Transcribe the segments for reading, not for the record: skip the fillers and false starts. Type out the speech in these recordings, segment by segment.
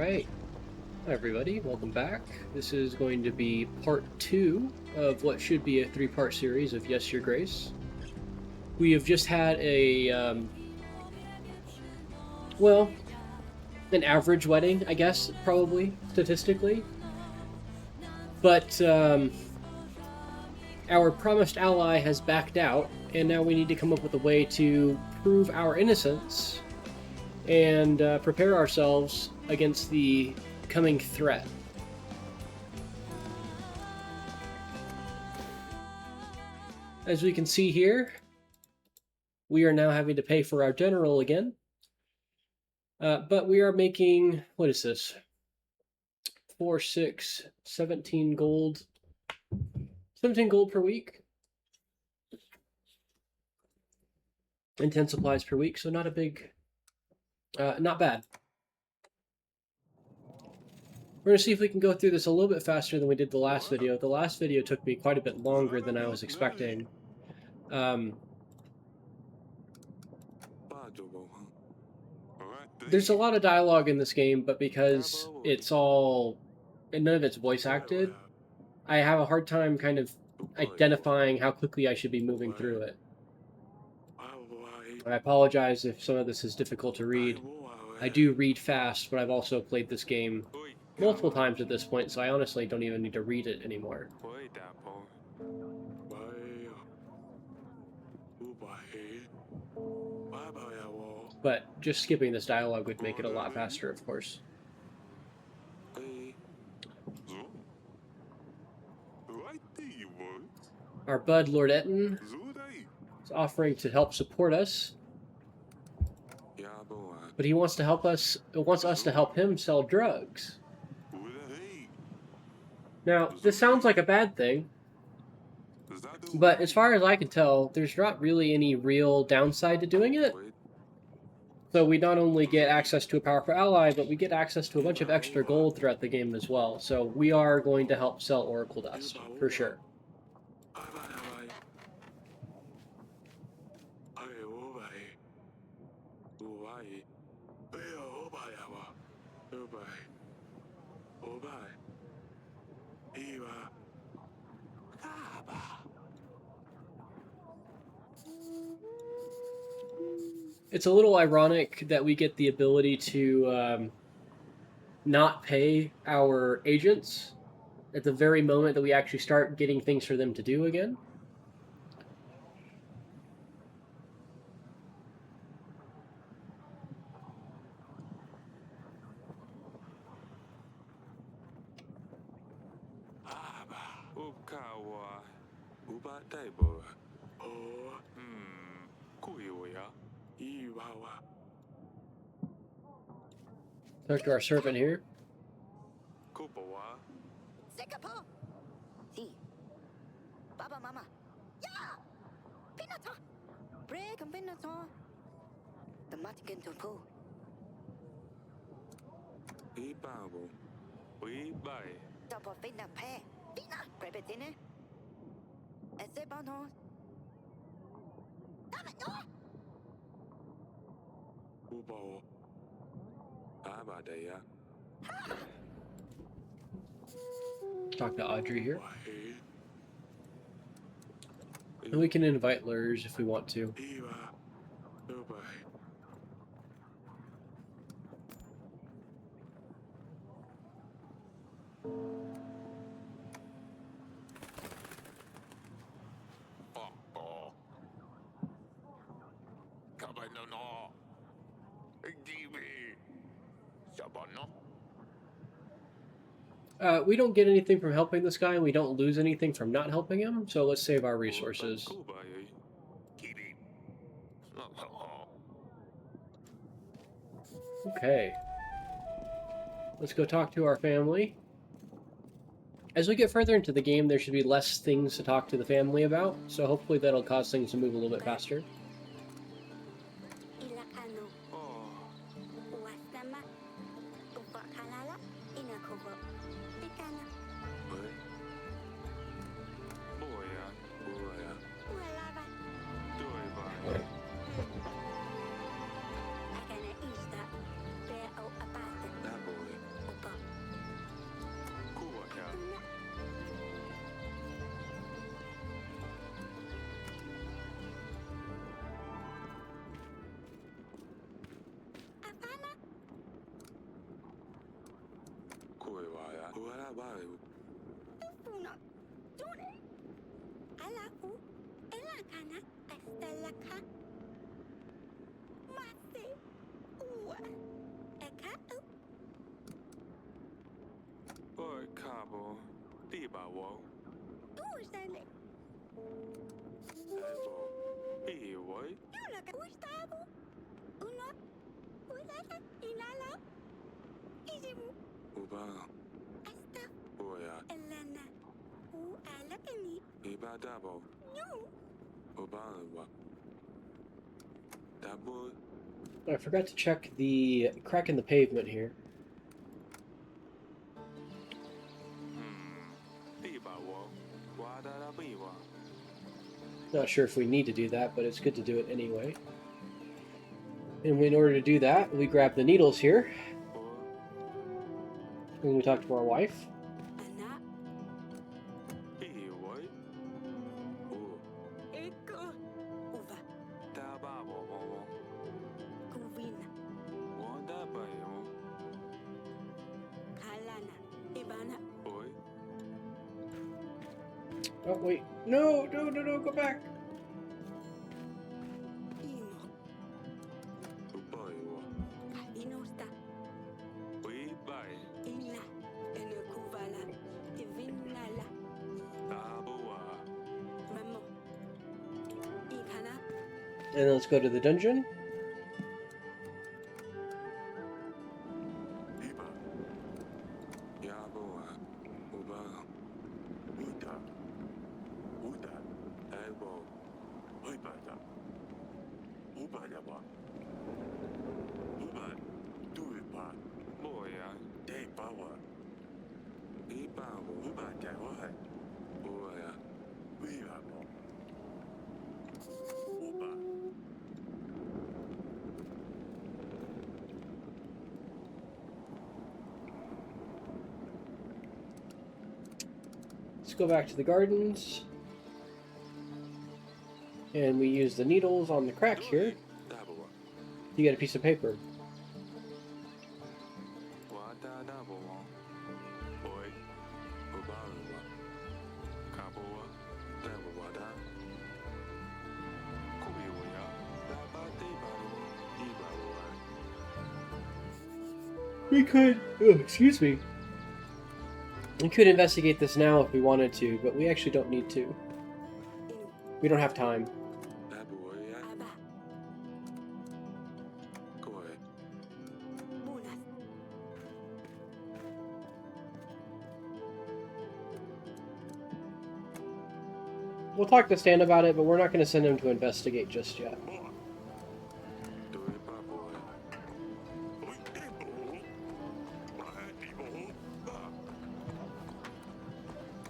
Alright, hi everybody, welcome back. This is going to be part 2 of what should be a 3-part series of Yes, Your Grace. We have just had well, an average wedding, I guess, probably, statistically. But our promised ally has backed out, and now we need to come up with a way to prove our innocence and prepare ourselves against the coming threat. As we can see here, we are now having to pay for our general again. But we are making, what is this? 4, 6, 17 gold. 17 gold per week. And 10 supplies per week, so not a big, not bad. We're going to see if we can go through this a little bit faster than we did the last video. The last video took me quite a bit longer than I was expecting. There's a lot of dialogue in this game, but because it's all, and none of it's voice acted, I have a hard time kind of identifying how quickly I should be moving through it. I apologize if some of this is difficult to read. I do read fast, but I've also played this game multiple times at this point, so I honestly don't even need to read it anymore. But just skipping this dialogue would make it a lot faster, of course. Our bud, Lord Etten, is offering to help support us. But he wants to help us, wants us to help him sell drugs. Now, this sounds like a bad thing, but as far as I can tell, there's not really any real downside to doing it. So we not only get access to a powerful ally, but we get access to a bunch of extra gold throughout the game as well. So we are going to help sell Oracle Dust, for sure. It's a little ironic that we get the ability to not pay our agents at the very moment that we actually start getting things for them to do again. Talk to our servant here. Talk to Audrey here. And we can invite lures if we want to. We don't get anything from helping this guy, and we don't lose anything from not helping him, so let's save our resources. Okay. Let's go talk to our family. As we get further into the game, there should be less things to talk to the family about, so hopefully that'll cause things to move a little bit faster. I forgot to check the crack in the pavement here. Not sure if we need to do that, but it's good to do it anyway. And in order to do that, we grab the needles here. And we talk to our wife. Oh, wait. No, no, no, no, go back. And let's go to the dungeon. Let's go back to the gardens. And we use the needles on the crack here. You get a piece of paper. We could, excuse me. We could investigate this now if we wanted to, but we actually don't need to. We don't have time. We'll talk to Stan about it, but we're not going to send him to investigate just yet.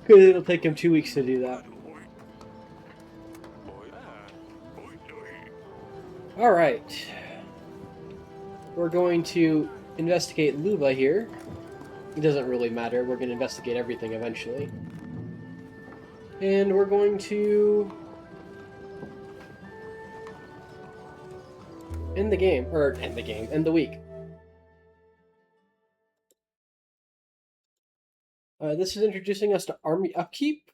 Because it'll take him 2 weeks to do that. Alright. We're going to investigate Luba here. It doesn't really matter. We're going to investigate everything eventually. And we're going to end the game. End the week. This is introducing us to army upkeep.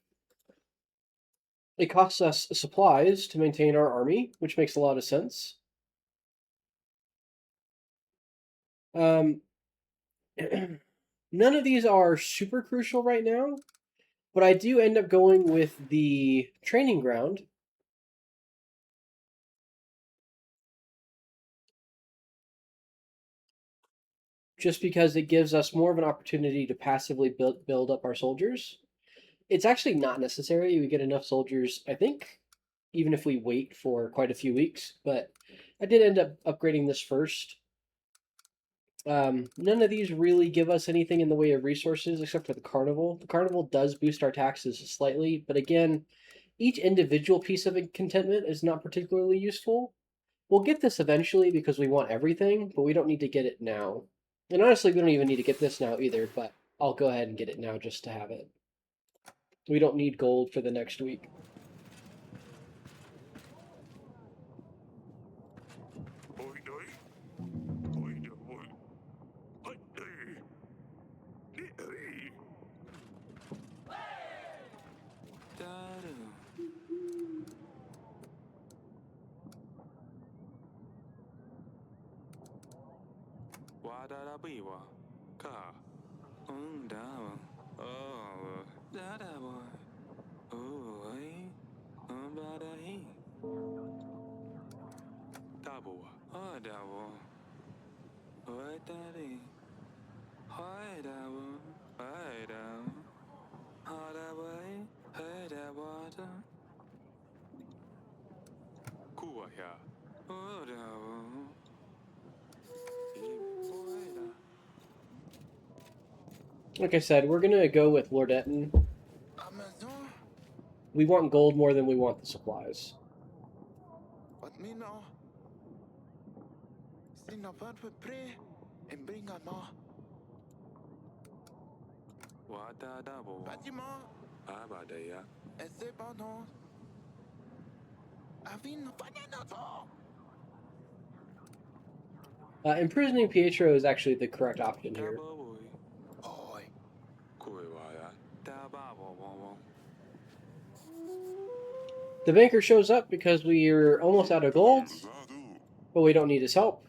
It costs us supplies to maintain our army, which makes a lot of sense. None of these are super crucial right now, but I do end up going with the training ground. Just because it gives us more of an opportunity to passively build up our soldiers. It's actually not necessary. We get enough soldiers, I think, even if we wait for quite a few weeks. But I did end up upgrading this first. None of these really give us anything in the way of resources except for the carnival. The carnival does boost our taxes slightly, but again, each individual piece of contentment is not particularly useful. We'll get this eventually because we want everything, but we don't need to get it now. And honestly, we don't even need to get this now either, but I'll go ahead and get it now just to have it. We don't need gold for the next week. Like I said, we're gonna go with Lord Etten. We want gold more than we want the supplies. Imprisoning Pietro is actually the correct option here. The banker shows up because we're almost out of gold, but we don't need his help.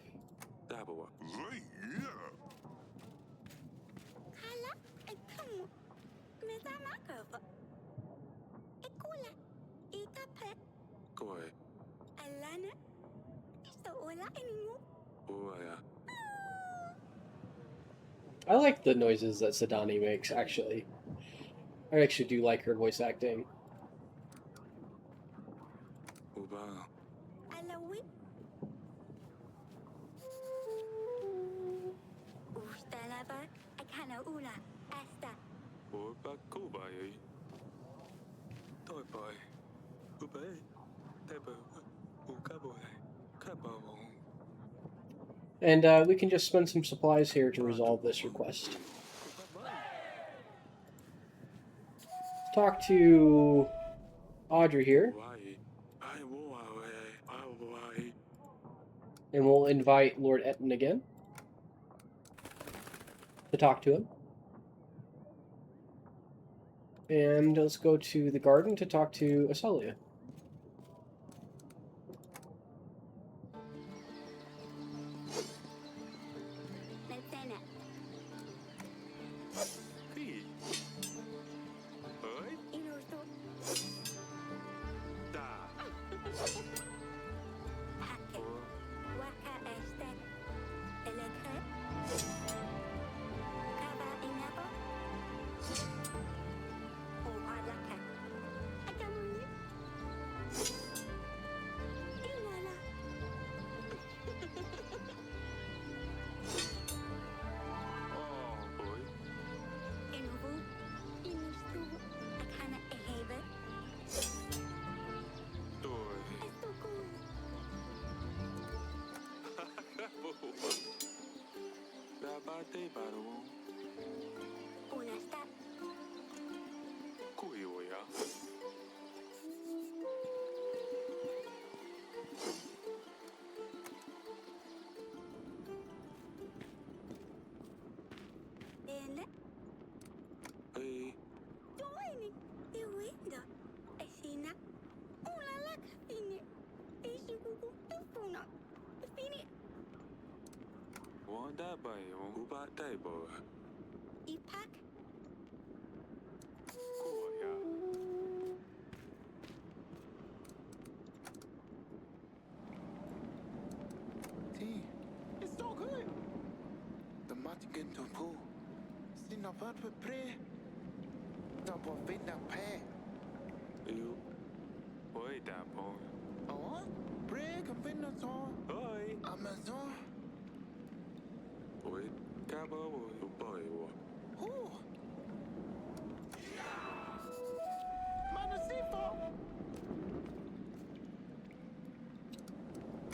I like the noises that Sadani makes, actually. I actually do like her voice acting. And we can just spend some supplies here to resolve this request. Talk to Audrey here. And we'll invite Lord Etten again to talk to him. And let's go to the garden to talk to Asalia.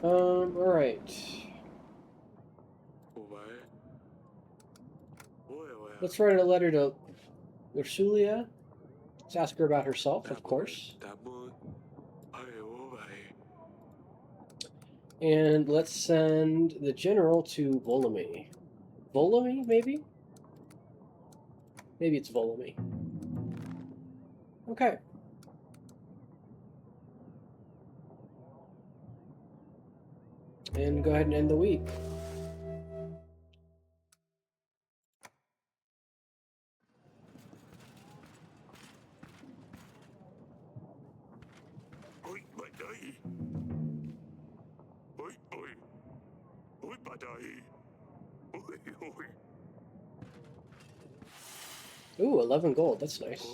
Alright. Let's write a letter to Ursulia. Let's ask her about herself, of course. And let's send the general to Volamy. Volamy, maybe? Maybe it's Volamy. Okay. And go ahead and end the week. Ooh, 11 gold. That's nice.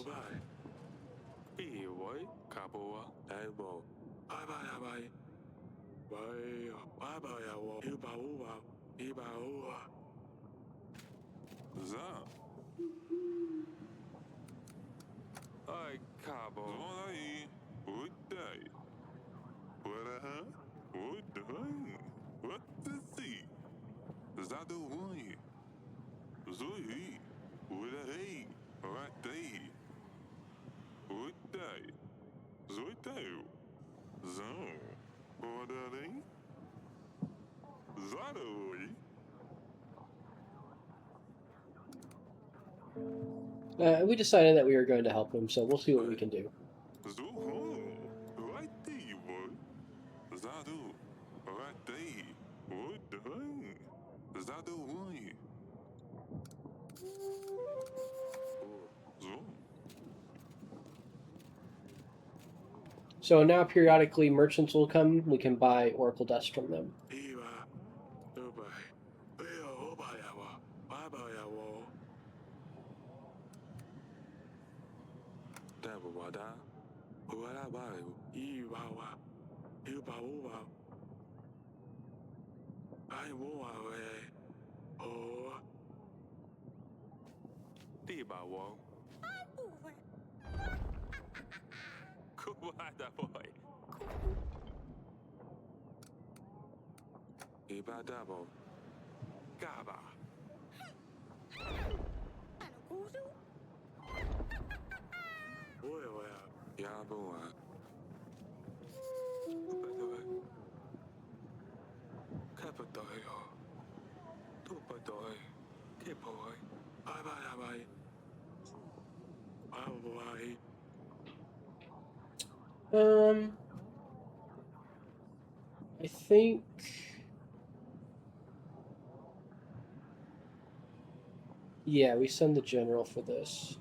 We decided that we were going to help him, so we'll see what we can do. So now periodically merchants will come, we can buy Oracle Dust from them. I think... Yeah, we send the general for this.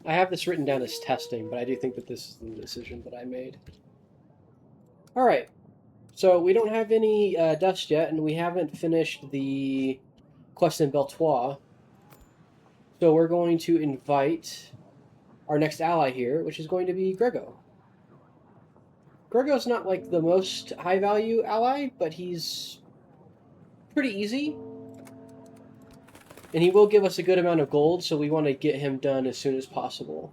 I have this written down as testing, but I do think that this is the decision that I made. Alright, so we don't have any dust yet, and we haven't finished the quest in Beltois. So we're going to invite our next ally here, which is going to be Grego. Grego's not like the most high value ally, but he's pretty easy. And he will give us a good amount of gold, so we want to get him done as soon as possible.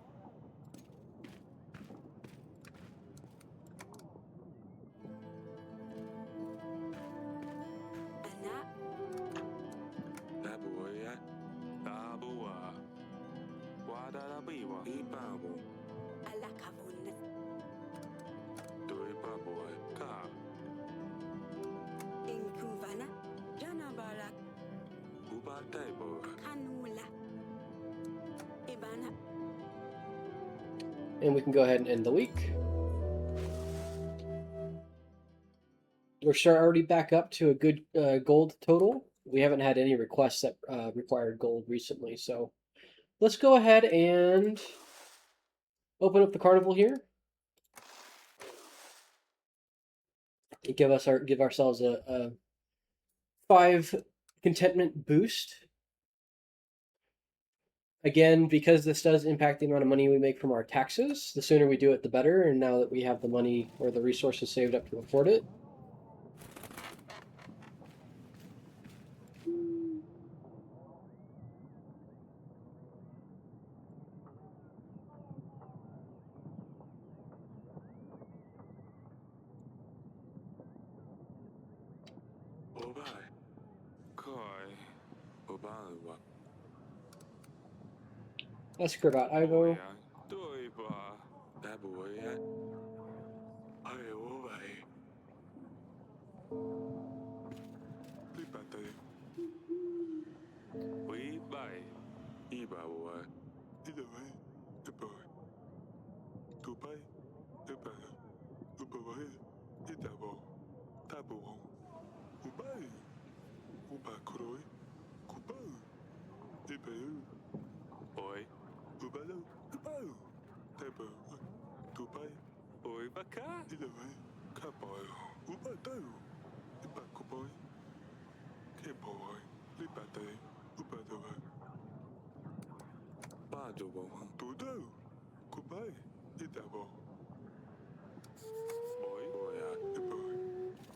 And we can go ahead and end the week. We're already back up to a good gold total. We haven't had any requests that required gold recently, so let's go ahead and open up the carnival here. And give ourselves a 5 contentment boost. Again, because this does impact the amount of money we make from our taxes, the sooner we do it, the better. And now that we have the money or the resources saved up to afford it. Let's crib out Ivo.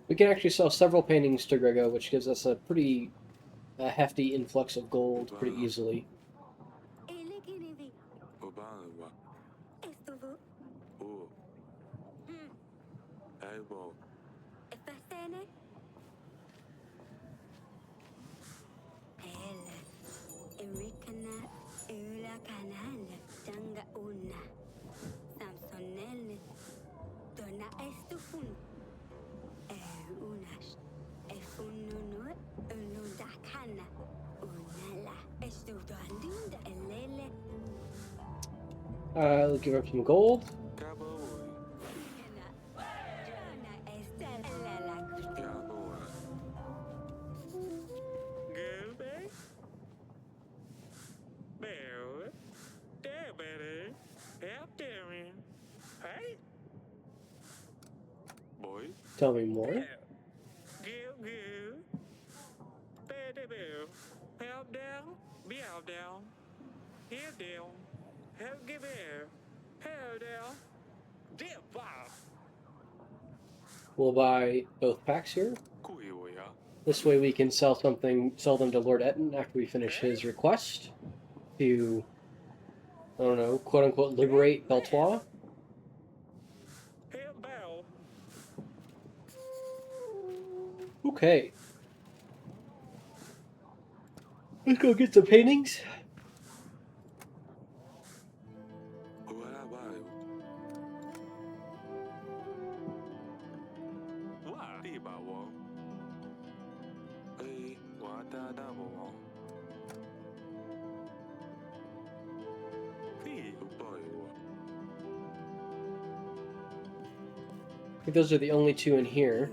We can actually sell several paintings to Grego, which gives us a pretty hefty influx of gold pretty easily. We'll give up some gold. Tell me more. We'll buy both packs here. This way we can sell them to Lord Etten after we finish his request to, I don't know, quote unquote, liberate Beltois. Okay. Let's go get some paintings. I think those are the only two in here.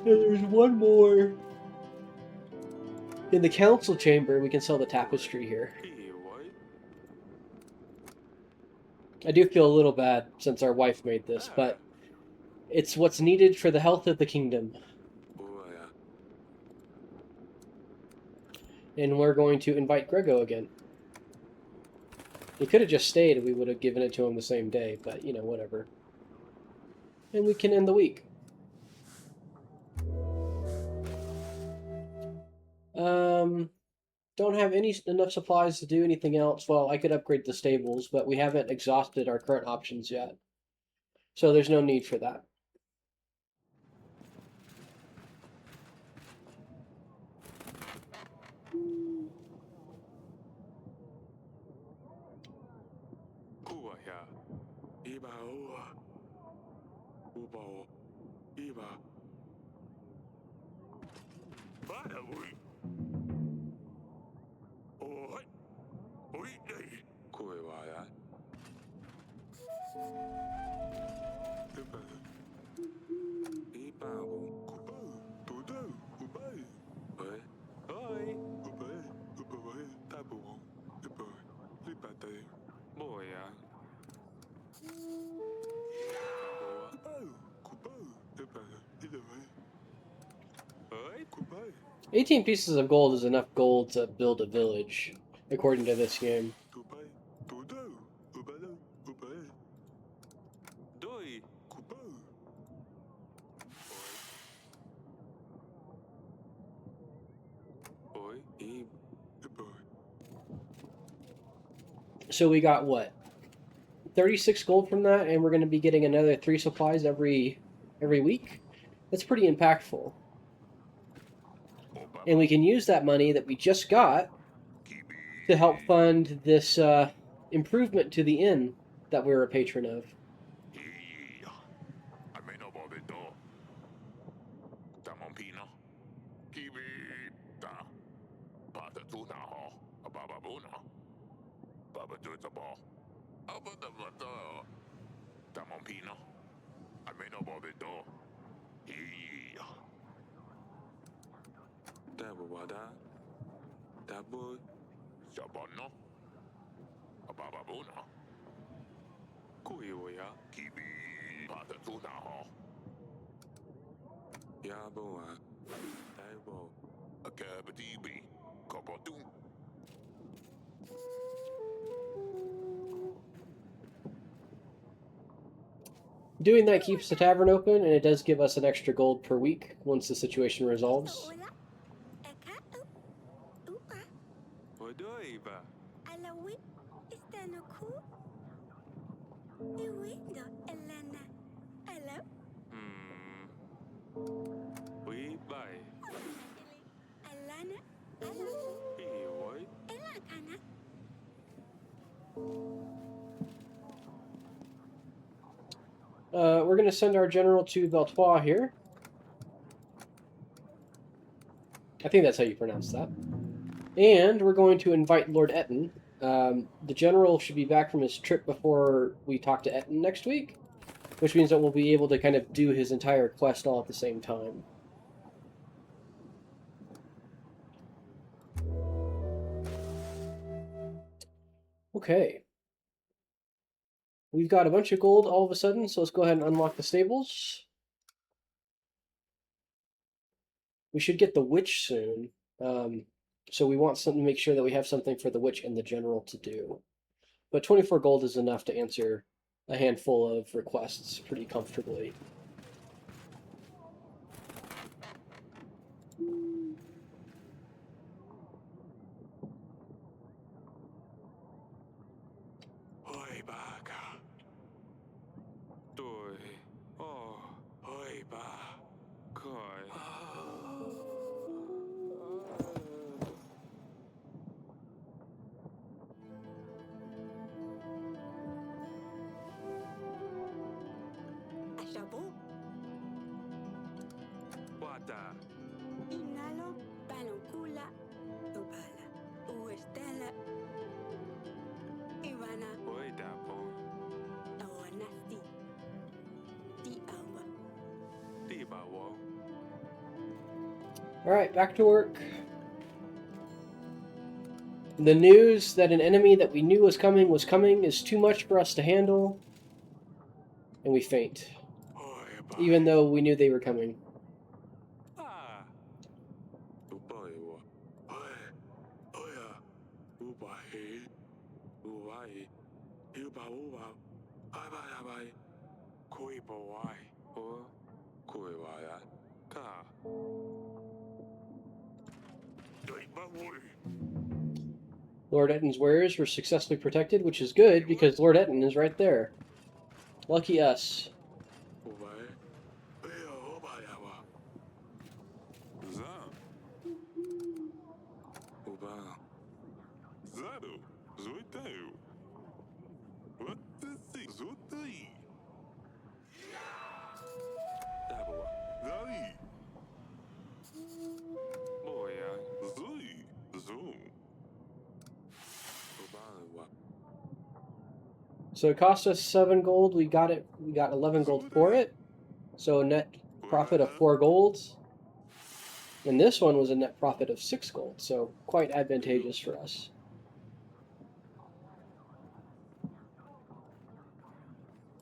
There's one more. In the council chamber, we can sell the tapestry here. I do feel a little bad since our wife made this, but it's what's needed for the health of the kingdom. And we're going to invite Grego again. He could have just stayed and we would have given it to him the same day, but, you know, whatever. And we can end the week. Don't have enough supplies to do anything else. Well, I could upgrade the stables, but we haven't exhausted our current options yet. So there's no need for that. $18 pieces of gold is enough gold to build a village, according to this game. So we got what? 36 gold from that, and we're going to be getting another 3 supplies every week? That's pretty impactful. And we can use that money that we just got to help fund this improvement to the inn that we're a patron of. Tamompino. I may know about it though. Yeah. Tabawada. Tabu. Shabono. Abababuna. Kuiwaya. Kibi. Patatuna ho. Yaboa. Taibo. Akabadibi. Kabadum. Doing that keeps the tavern open, and it does give us an extra gold per week once the situation resolves. We're going to send our general to Valtois here. I think that's how you pronounce that. And we're going to invite Lord Etten. The general should be back from his trip before we talk to Etten next week, which means that we'll be able to kind of do his entire quest all at the same time. Okay. We've got a bunch of gold all of a sudden, so let's go ahead and unlock the stables. We should get the witch soon. So we want something to make sure that we have something for the witch and the general to do. But 24 gold is enough to answer a handful of requests pretty comfortably. Oi, baka. Doi. Oh. Oi, ba. Koi. Wata. Inalo, Balancula, Ubala, Uestela, Ivana, Oi, dapo. Awanasti, Di Awa. Diba wo. Alright, back to work. The news that an enemy that we knew was coming is too much for us to handle, and we faint. Oi, ba. Even though we knew they were coming. Ah. Ubai wo. Oi. Oya. Ubai. Ubai. Uba uba. Abai abai. Koi bawai. O. Koi waya. Ka. Doi ba woi. Lord Etten's wares were successfully protected, which is good because Lord Etten is right there. Lucky us. Ubai. Oya ubai awa. Zan. Uba. Zado. Zoiteu. What the thing? Zotai. Daboa. Zai. Boya. Zui. Zoom. Uba. So it cost us 7 gold. We got 11 gold for it. So a net profit of 4 gold. And this one was a net profit of 6 gold. So quite advantageous for us.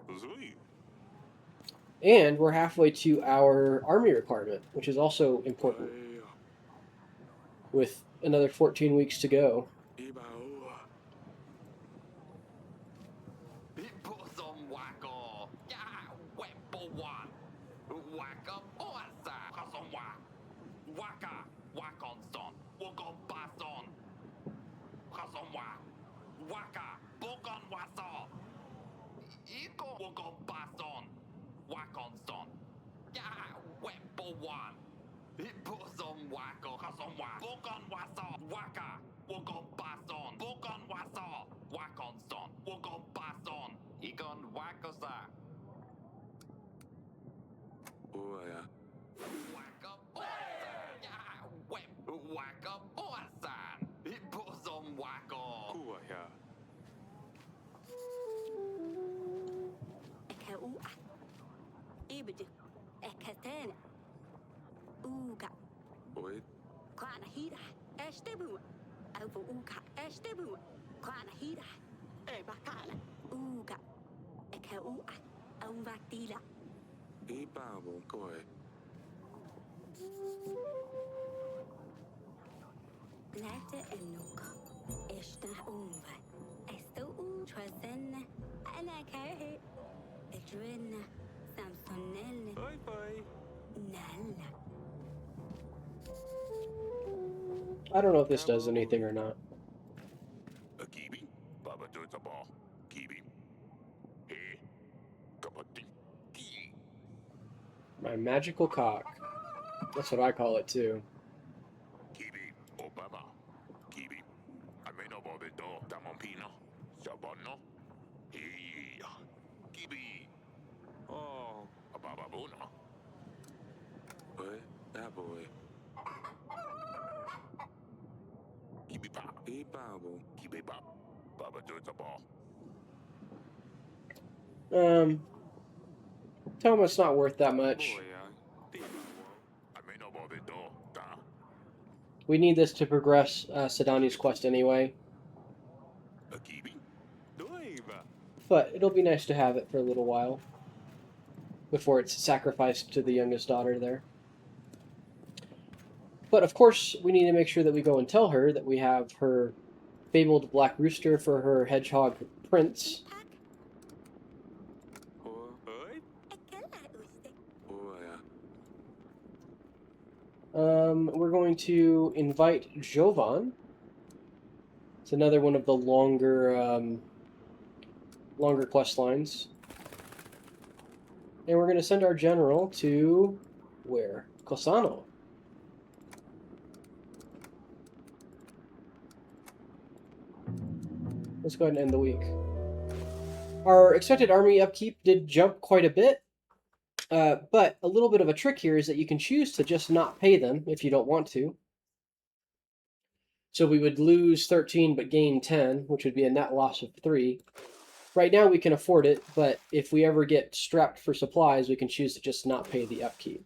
Zui. And we're halfway to our army requirement, which is also important, with another 14 weeks to go. Iba ua. Some wacko, yeah, wempo one, wacka oasa, kason wa, waka, wakon son, wakon pason, kason wa, waka, bokon waso, iko wakon pason, wakon son, yeah, wempo one. Some wacko, kason wa, bokon waso, waka, wakon pason, bokon waso, wakon son, wakon pason. Ikon wakosa. Uaya. Waka boasan. Ya, web. Waka boasan. Iposom wako. Kuaya. اشتبوا أو أوكا اشتبوا قانا هيدا بقالا أوكا أكاوكا أو باتيلا Ý ba bộ coi. لا تأنوكا اشتح أوفا استو ترزن أنا كاره اجرنا سامسونيل Bye bye. نالا I don't know if this does anything or not. Kibi, Baba does a ball. Kibi. Hey, kapati. Ki. My magical cock. That's what I call it too. Kibi, Obama. Kibi. I may know about the door. Damompino. Sabono. Hey, Kibi. Oh, a Baba Buna. Boy, that boy. Kibi Pop. Hey, Babo. Kibi Pop. Baba does a ball. Tell him it's not worth that much. I may know about the door. Da. We need this to progress Sedani's quest anyway. A Kibi. Doiva. But it'll be nice to have it for a little while. Before it's sacrificed to the youngest daughter there. But of course, we need to make sure that we go and tell her that we have her fabled black rooster for her hedgehog prince. Oi. أكلا أوستي Oh, yeah. We're going to invite Jovan. It's another one of the longer quest lines. And we're going to send our general to where? Cosano. Let's go ahead and end the week. Our expected army upkeep did jump quite a bit. But a little bit of a trick here is that you can choose to just not pay them if you don't want to. So we would lose 13 but gain 10, which would be a net loss of 3. Right now we can afford it, but if we ever get strapped for supplies, we can choose to just not pay the upkeep.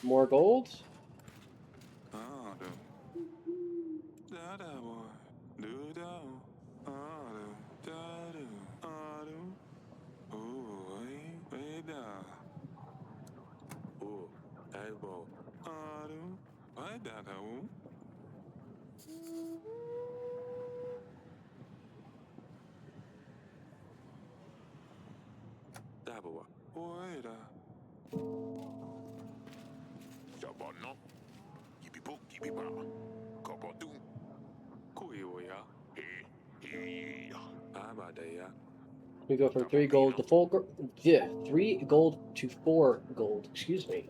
More gold? Sabono. Kibi Pop. Kibi Pa. Kapotu. Hey. We go from 3 gold to 3 gold to 4 gold. Excuse me.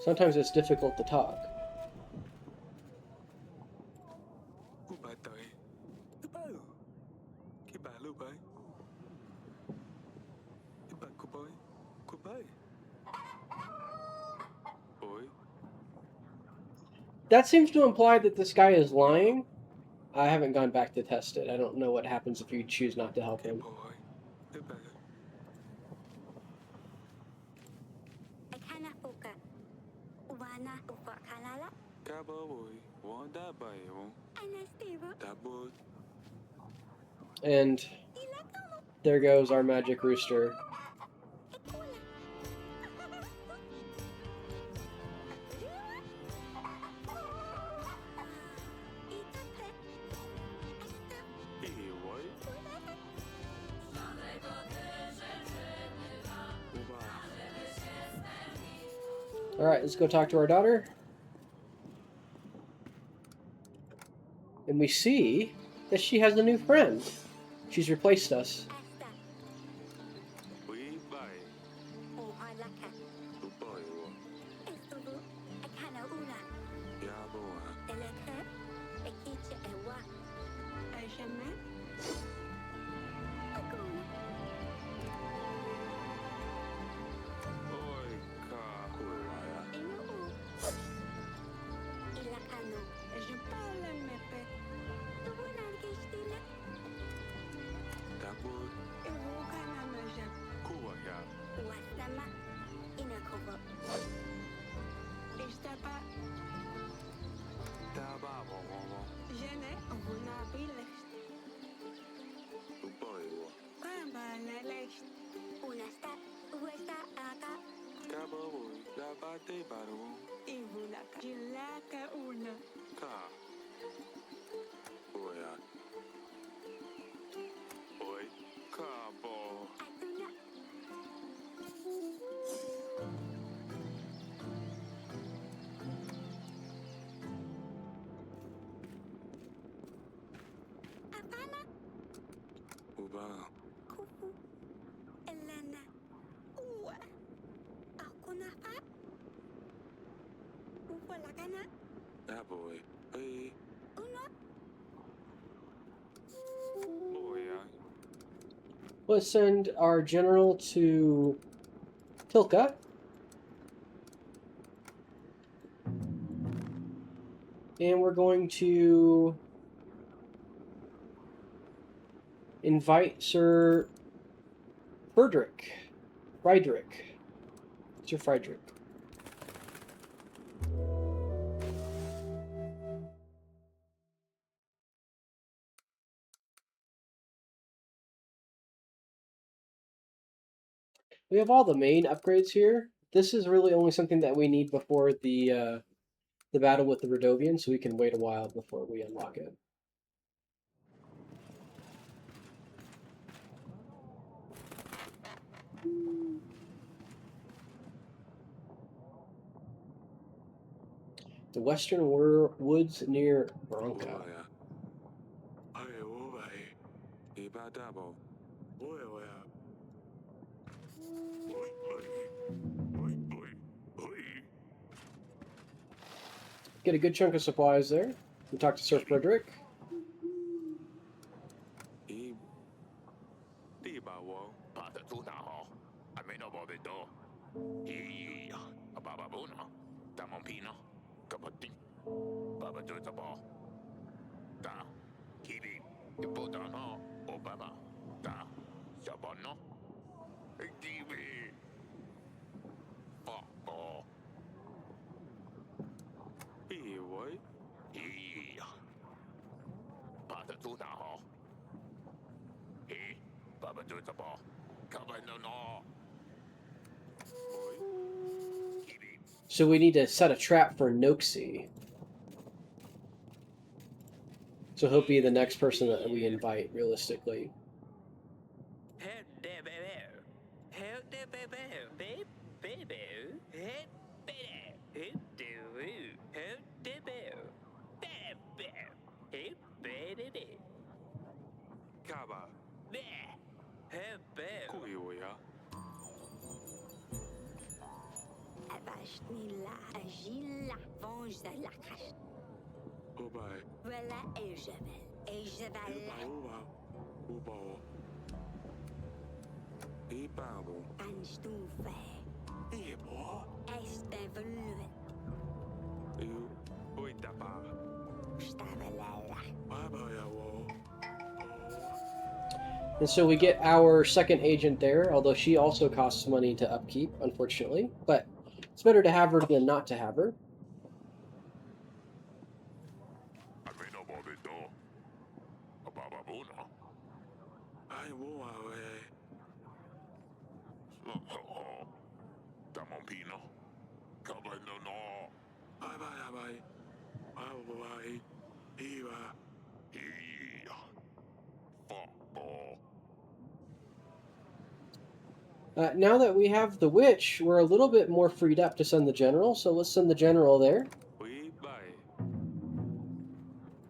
Sometimes it's difficult to talk. That seems to imply that this guy is lying. I haven't gone back to test it. I don't know what happens if you choose not to help him. أكانا أوكا وانا أوكا كالالا أنا ستيبو And there goes our magic rooster. Alright, let's go talk to our daughter. And we see that she has a new friend. She's replaced us. أستا أوها لك bate baru. Ibulaka. Gilaka una. Ka. Oya. Oi. Kabo. Atuna. Apana. Uba. Kupu. Elana. Ua. Aku napa? Upalakana. That boy. Hey. Uno. Oya. Let's send our general to Tilka. And we're going to invite Sir Friedrich. Sir Friedrich. We have all the main upgrades here. This is really only something that we need before the battle with the Radovian, so we can wait a while before we unlock it. The western woods near Bronca. Oya. Hey, oba. Iba dabo. Oya, oya. Oi, oi. Oi, oi. Oi. Get a good chunk of supplies there. We talk to Sir Frederick. I. Di ba wo. Pata tuna ho. I may know about it though. Yeah. Baba Buna. Damompino. Kapati. Baba Josabo. Da. Kibi. Ibodano. Obama. Da. Shabono. Kibi. Oh. Hey, what? Yeah. Pata tuna ho. Hey. Baba Josabo. Kabano. Oi. Kibi. So we need to set a trap for Noxie. So he'll be the next person that we invite, realistically. Kaba. Kui oya. Abashnila. Agila. Vonja la cache. Oba. Voilà Ejabel. Ejabel. Uba. Uba. Ibabo. Anstufe. Ibo. Estevelut. Eu. Oi, tapa. Stavelala. Baba ya wo. And so we get our second agent there, although she also costs money to upkeep, unfortunately. But it's better to have her than not to have her. I may know about it though. Baba Buna. I wo away. Damompino. Kabano no. Bye bye bye. Bye. Iba. Yeah. Fuck. Now that we have the witch, we're a little bit more freed up to send the general, so let's send the general there. We bye.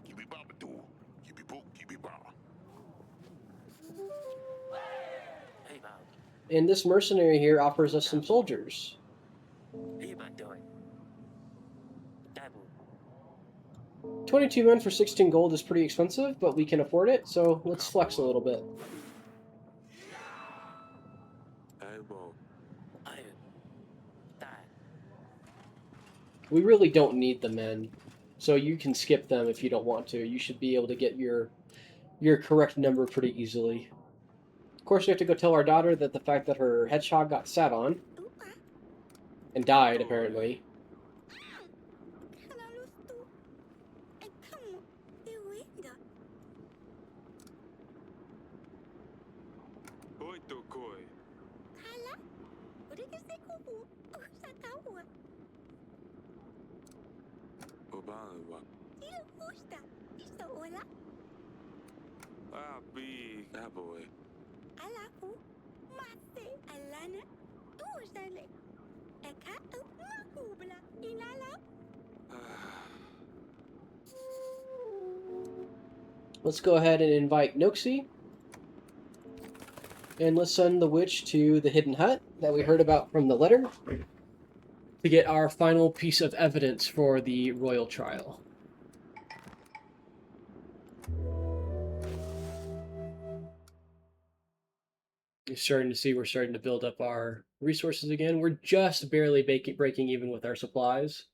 Kibi Baba do. Kibi Book. Kibi Baba. Hey, Bob. And this mercenary here offers us some soldiers. How you doing? 22 men for 16 gold is pretty expensive, but we can afford it, so let's flex a little bit. Elbow. We really don't need the men, so you can skip them if you don't want to. You should be able to get your correct number pretty easily. Of course, we have to go tell our daughter that the fact that her hedgehog got sat on Upa. and died, apparently. Kalalustu. And come. Iwinda. Oi, Tokoi. Kala. Udah kasi kubu. Sa tawa. Obawa. Il gusta. Isto hola. Ah, big boy. Alafu. Mate alana. Tuusale. Eka mahubla. Inala. Let's go ahead and invite Noxie. And let's send the witch to the hidden hut that we heard about from the letter to get our final piece of evidence for the royal trial. You're starting to see we're starting to build up our resources again. We're just barely breaking even with our supplies,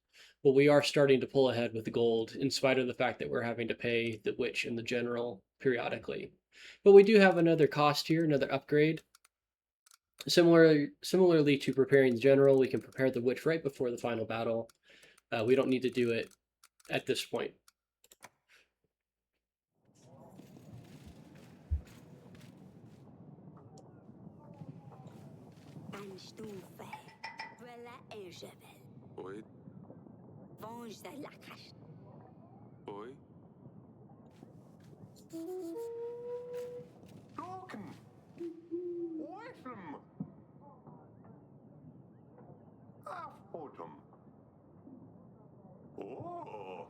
but we are starting to pull ahead with the gold in spite of the fact that we're having to pay the witch and the general periodically. But we do have another cost here, another upgrade. Similarly to preparing the general, we can prepare the witch right before the final battle. We don't need to do it at this point. Anstufe. Vela ejebel. Oi, Vange de lakash. oi. Loken. Oifem. Afpotum. Oh.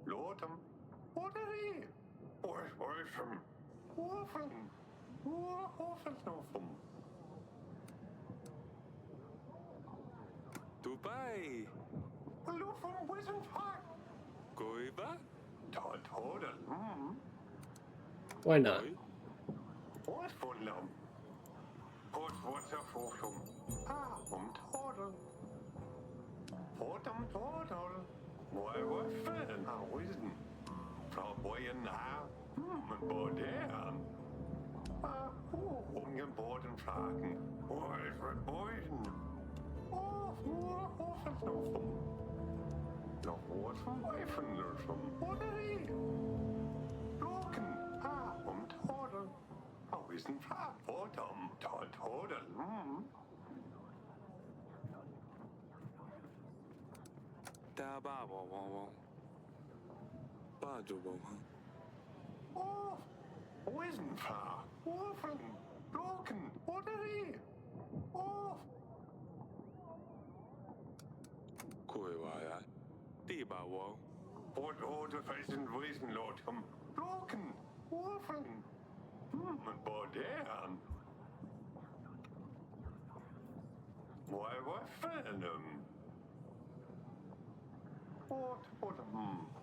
Lotum. Oderi. Oifem. Ofen. Ofenofem. Dubai. Lufum wisen fak. Goiba. Todel. Why not? Oi. Oifundam. Waterfotum. Todel. Todel. Why fan? Wisen. From boyen now. Modern. Ungeboten Fragen. Boyen. Ofenofem. Nog woord van wijvenlurfen. Oderi. Loken. Todel. Is een vraag. Todel. Da ba wa wa wa. Ba jo wa wa. Is een vraag. Ofen. Loken. Oderi. Koi wa ya. Di ba wa. Orde feesten wezen lotem. Loken. Ofen. Modern. Why fanem?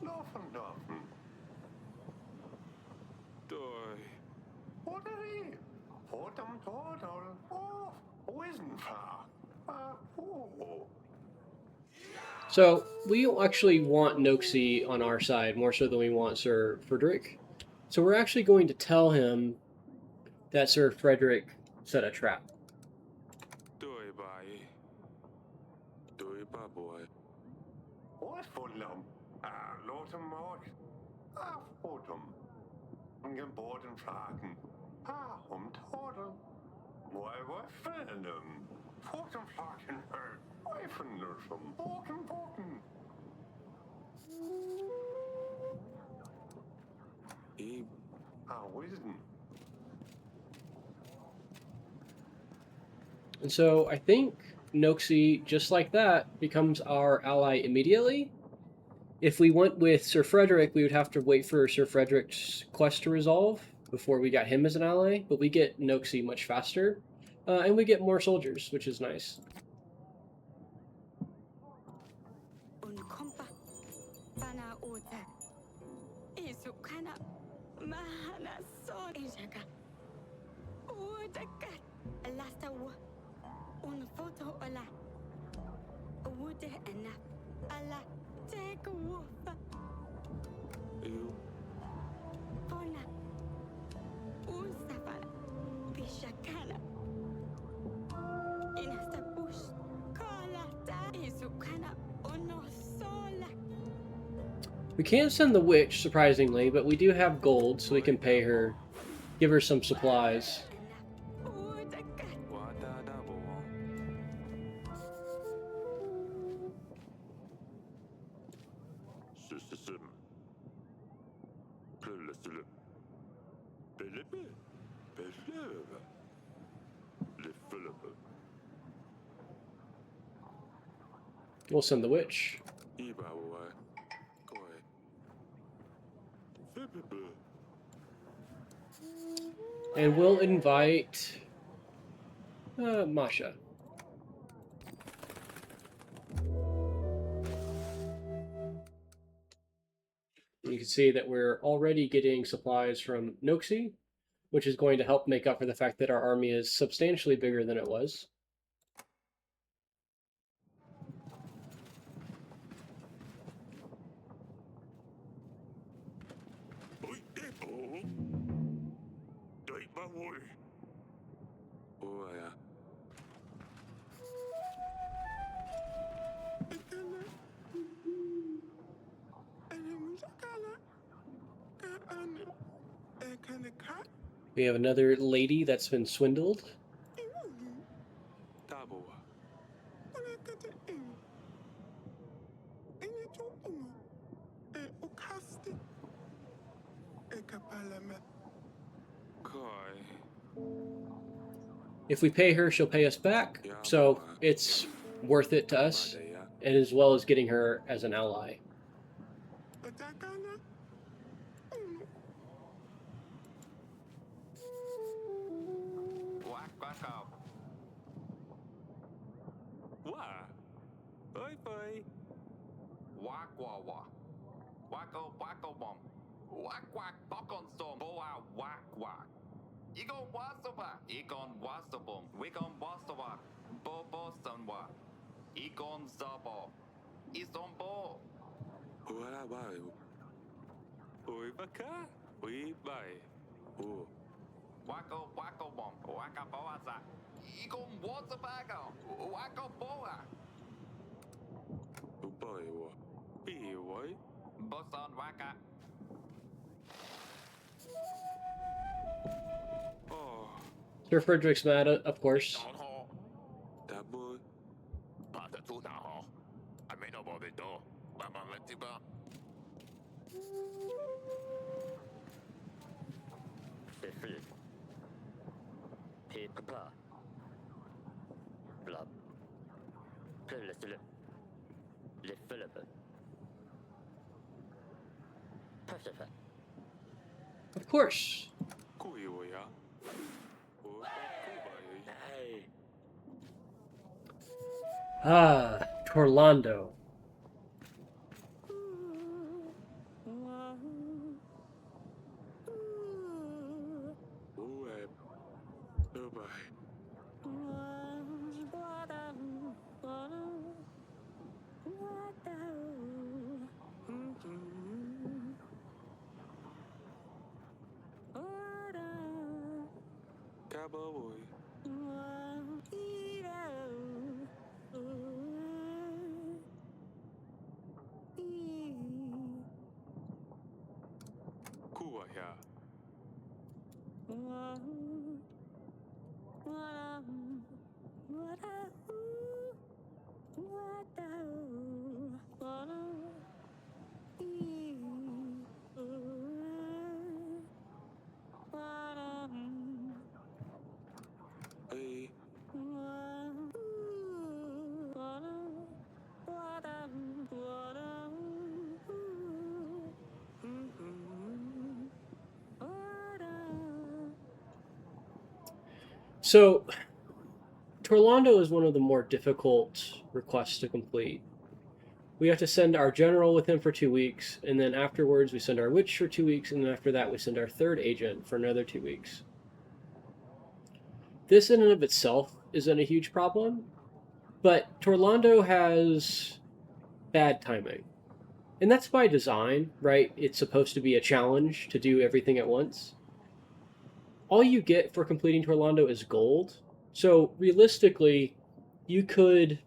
Lofen. Doi. Oderi. Todel. Wisen far. So we actually want Noxie on our side more so than we want Sir Frederick. So we're actually going to tell him that Sir Frederick set a trap. Doi ba. Doi ba boy. Oifundam. Lotem mord. Afpotum. Ungeboten Fragen. Todel. Why fanem? Fotum Fragen. Wijvenlurfen. Boten. E Wisen. And so I think Noxie, just like that, becomes our ally immediately. If we went with Sir Frederick, we would have to wait for Sir Frederick's quest to resolve before we got him as an ally, but we get Noxie much faster, and we get more soldiers, which is nice. Unkompa. Bana ota. Isukana. Mahana so ijaka. Udaka. Lasta wa. Un photo ola. Wude ena. Ala. Take wufa. eu. Pona. Usafala. Bishakana. Inasta bush. Kala ta. Isukana. Ono sola. We can't send the witch, surprisingly, but we do have gold, so we can pay her, give her some supplies. Udaka. Wa da bo wa. System. Plötsligt. Belebe. Belebe. Leffelebe. We'll send the witch. Ibawa. Koi. Fibebe. And we'll invite Masha. You can see that we're already getting supplies from Noxie, which is going to help make up for the fact that our army is substantially bigger than it was. Oi, Ebo. Dai bawoy. Oh, yeah. We have another lady that's been swindled. Taboa. Koi. If we pay her, she'll pay us back, so it's worth it to us, and as well as getting her as an ally. Wah. Oi, boy. Wak wah wah. Wacko wacko bum. Wak wak popcorn storm. Boa wak wak. Egon wasaba. Egon wasabum. Wigon wasaba. Bo bo sunwa. Egon zabo. Iston bo. Ora bai. Oi, baka. Oi, bai. Oh. Wacko wacko bum. Waka boaza. Egon wasabago. Wacko boa. Boy, what? Be what? Boson waka. Oh, Sir Frederick's mad, of course. that boy. Pada tu na ho. I may know about it though. Mama Letiba. Fifi. Hey, Papa. Blub. Plötsligt. Leffelebe. Perfect. Of course. Kui wo ya. Oh, Hey. Ah, Torlando. oh, oh, bye. Cowboy. Kua ya. Hey. So, Torlando is one of the more difficult requests to complete. We have to send our general with him for 2 weeks, and then afterwards we send our witch for 2 weeks, and then after that we send our third agent for another 2 weeks. This in and of itself isn't a huge problem, but Torlando has bad timing. And that's by design, right? It's supposed to be a challenge to do everything at once. All you get for completing Torlando is gold. So realistically, you could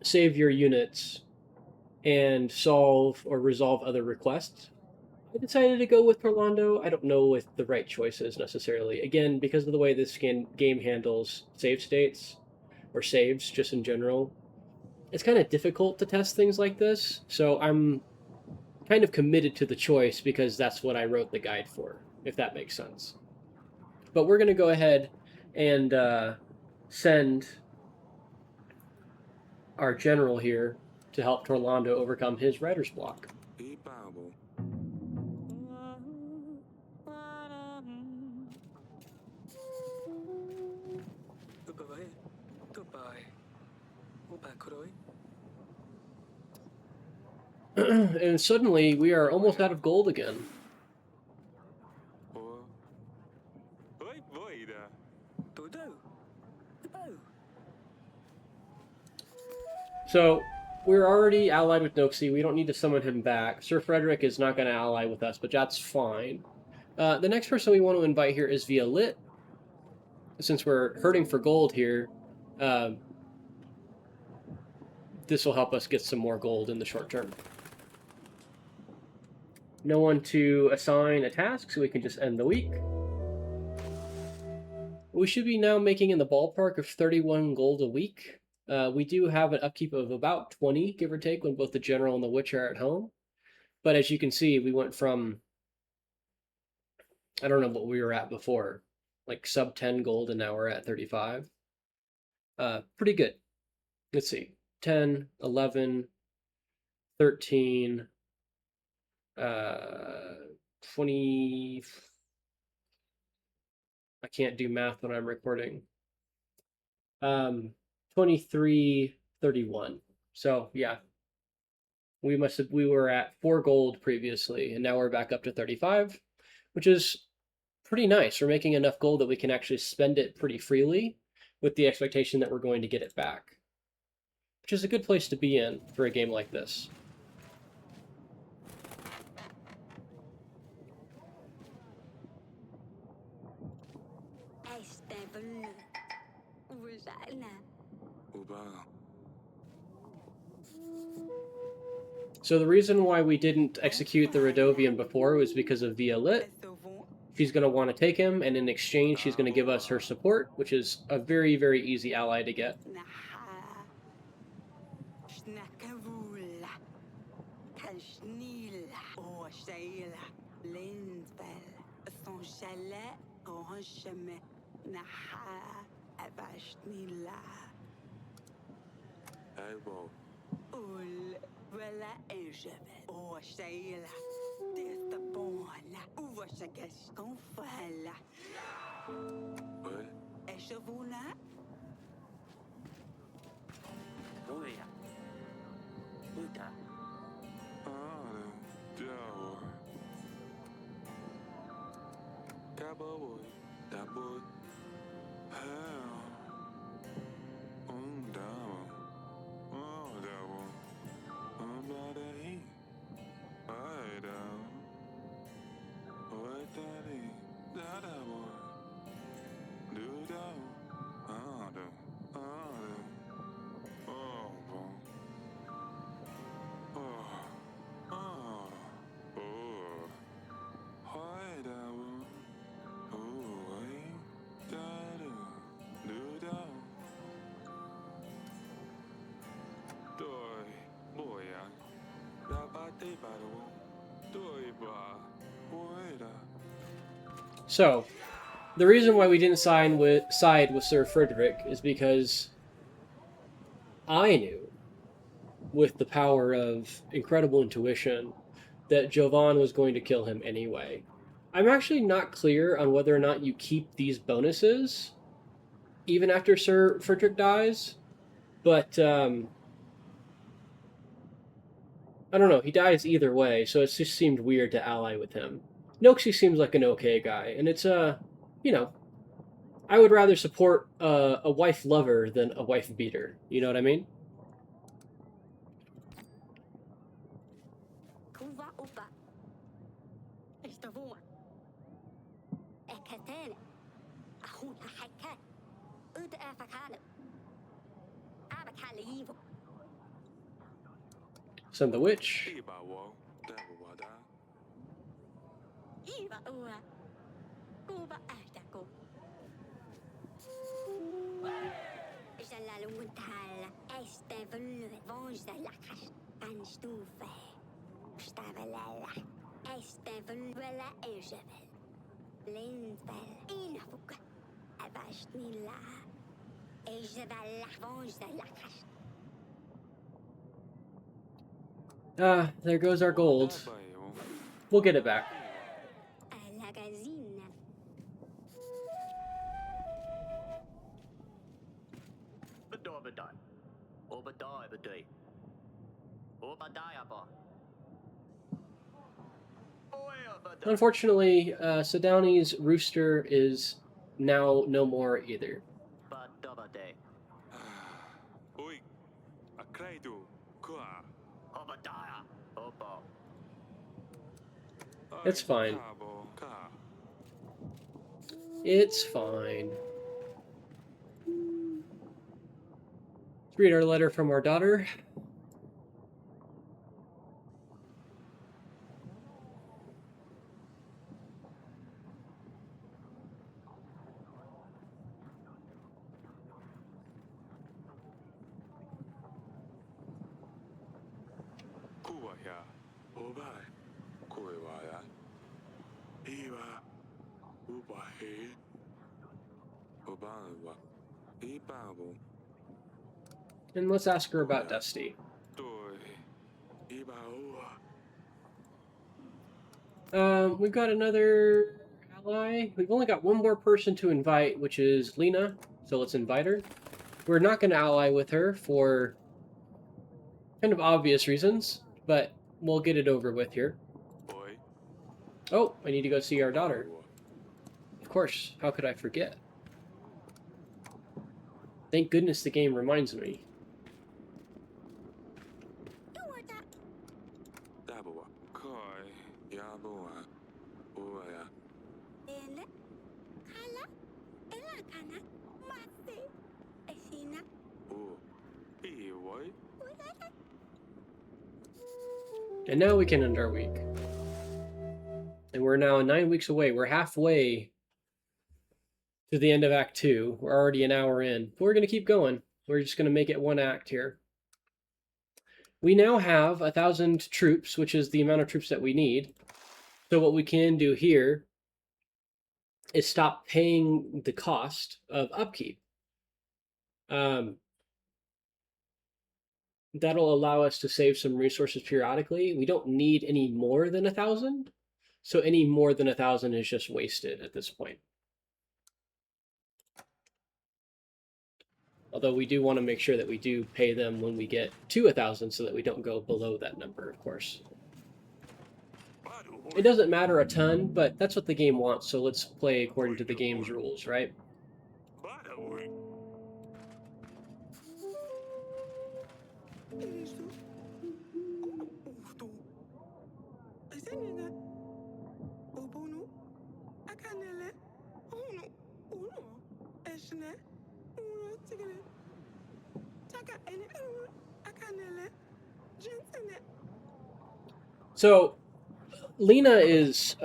save your units and solve or resolve other requests. I decided to go with Torlando. I don't know if the right choice is necessarily. Again, because of the way this game handles save states, or saves just in general, it's kind of difficult to test things like this. So I'm kind of committed to the choice because that's what I wrote the guide for, if that makes sense. But we're going to go ahead and send our general here to help Torlando overcome his writer's block. And suddenly we are almost out of gold again. So we're already allied with Noxie. We don't need to summon him back. Sir Frederick is not going to ally with us, but that's fine. The next person we want to invite here is Violet. Since we're hurting for gold here, this will help us get some more gold in the short term. No one to assign a task, so we can just end the week. We should be now making in the ballpark of 31 gold a week. We do have an upkeep of about 20, give or take, when both the General and the Witch are at home. But as you can see, we went from, I don't know what we were at before, like sub 10 gold, and now we're at 35. Pretty good. Let's see. 10, 11, 13, 20. I can't do math when I'm recording. 23, 31. So yeah, we were at 4 gold previously, and now we're back up to 35, which is pretty nice. We're making enough gold that we can actually spend it pretty freely, with the expectation that we're going to get it back, which is a good place to be in for a game like this. So the reason why we didn't execute the Radovian before was because of Violet. She's going to want to take him, and in exchange she's going to give us her support, which is a very, very easy ally to get. So, the reason why we didn't side with Sir Frederick is because I knew, with the power of incredible intuition, that Jovan was going to kill him anyway. I'm actually not clear on whether or not you keep these bonuses even after Sir Frederick dies, but I don't know, he dies either way, so it just seemed weird to ally with him. Noxie seems like an okay guy, and it's you know, I would rather support a wife lover than a wife beater. You know what I mean? Send the witch. Stavalala. Estavalala Ejavel. Linsbel. Inafuka. Avashnila. Ejavala Vonzalakash. Ah, there goes our gold. We'll get it back. Alagazina. Badai. Obadiah. Obadiah. Unfortunately, Sedani's rooster is now no more either. Badabade. Oi, a credo, qua. Obadiah. Obo. It's fine. Cabo, ca. It's fine. Let's read our letter from our daughter. Kua ya. Obai. Kuewaya. Iwa. Ubahe. Obanwa. Ibabo. And let's ask her about Dusty. Doi. Ibaoa. We've got another ally. We've only got one more person to invite, which is Lena. So let's invite her. We're not going to ally with her for kind of obvious reasons, but we'll get it over with here. Oi. Oh, I need to go see our daughter. Of course, how could I forget? Thank goodness the game reminds me. Daboa. Koi. Yaboa. Uaya. Ele. Kala. Elakana. Mate. Esina. O. Iwoi. And now we can end our week. And we're now 9 weeks away. We're halfway to the end of Act 2. We're already an hour in. We're going to keep going. We're just going to make it one act here. We now have 1,000 troops, which is the amount of troops that we need. So what we can do here is stop paying the cost of upkeep. That'll allow us to save some resources periodically. We don't need any more than 1,000. So any more than 1,000 is just wasted at this point. Although we do want to make sure that we do pay them when we get to 1,000 so that we don't go below that number, of course. It doesn't matter a ton, but that's what the game wants, so let's play according to the game's rules, right? Isso. Urto. Esenina. Obunu. Akanele. Uno. Esne. Uno tigre. Taka ene. Akanele. Jensene. So, Lena is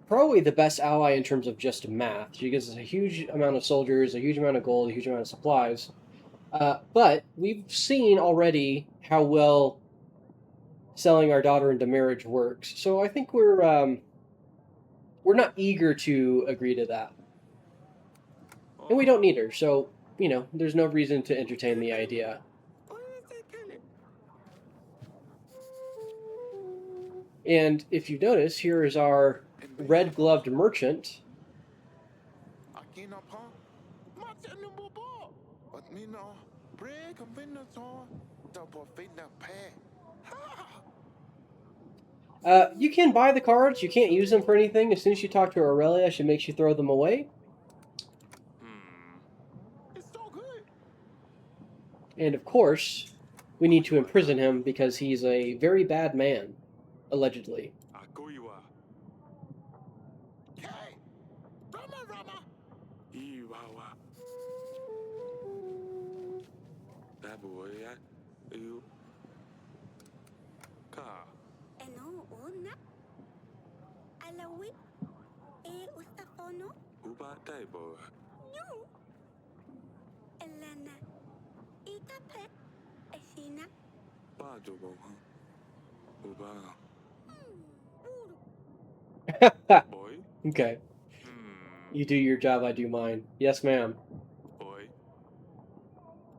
probably the best ally in terms of just math. She gives us a huge amount of soldiers, a huge amount of gold, a huge amount of supplies. But we've seen already how well selling our daughter into marriage works. So I think we're not eager to agree to that. And we don't need her, so, you know, there's no reason to entertain the idea. And if you notice, here is our red-gloved merchant. You can buy the cards. You can't use them for anything. As soon as you talk to Aurelia, she makes you throw them away. It's so good. And of course, we need to imprison him because he's a very bad man, allegedly. Akoiwa. Hey, Rama. Iwawa. Daboya. You. Ka. Eno una. Alawi. E ustafono. Uba Daibo. New. Elena. Itape. Esina. 빠져보. 오바. Boy. Okay. You do your job, I do mine. Yes, ma'am. Boy.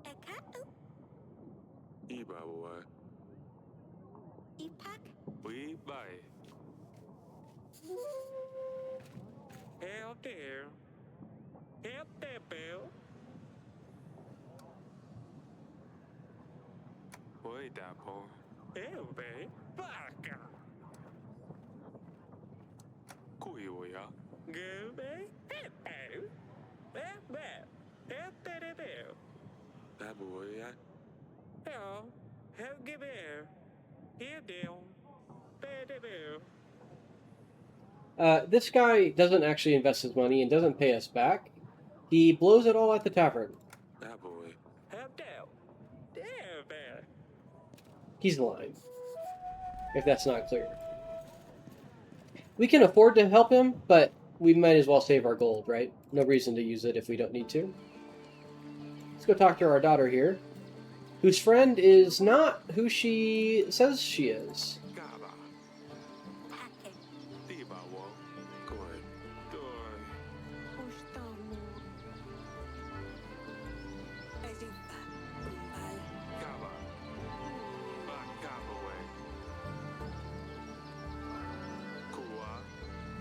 Eka 이봐 보아. ipak. We bye. Help there. Help there, Bill. Boy, Dapple. Help, babe. Baka. Kuiuya. Go, babe. Help, babe. Help, babe. Help, babe. That boy, yeah. Help. Help, give here. Here, deal. This guy doesn't actually invest his money and doesn't pay us back. He blows it all at the tavern. That boy. Help down. There, man. He's lying. If that's not clear. We can afford to help him, but we might as well save our gold, right? No reason to use it if we don't need to. Let's go talk to our daughter here, whose friend is not who she says she is. Pake. Ustamu. Azifa. Umbal.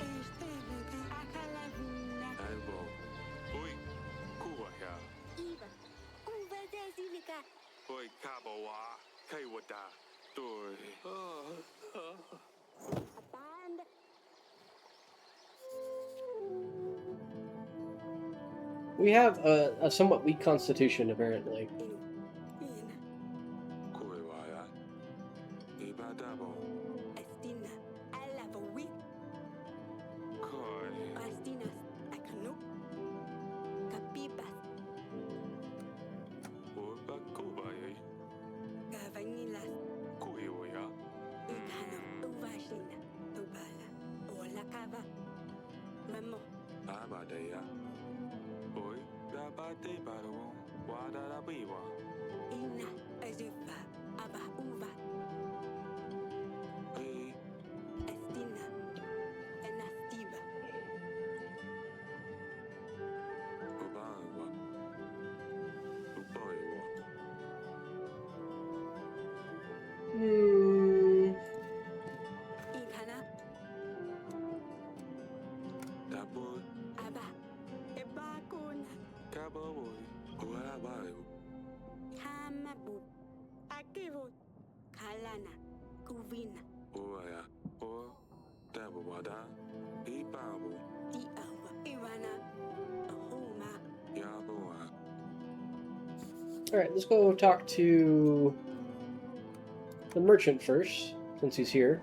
Estevega. Akalavina. Iba. Uva zazilika. Aband. We have a somewhat weak constitution, apparently. Ina. Estina. Alavawi. Astinas. Akanu. Kapipas. Gavanilas. Ikano. Uvashina. Ubala. Olakava. Mamo. Ina. Azifa. Aba. Uva. Estina. Enastiba. Ikana. Aba. Ebakuna. Hamabu. Akivut. Kalana. Kuvina. Diawa. Ivana. Ahuma. Alright, let's go talk to the merchant first, since he's here.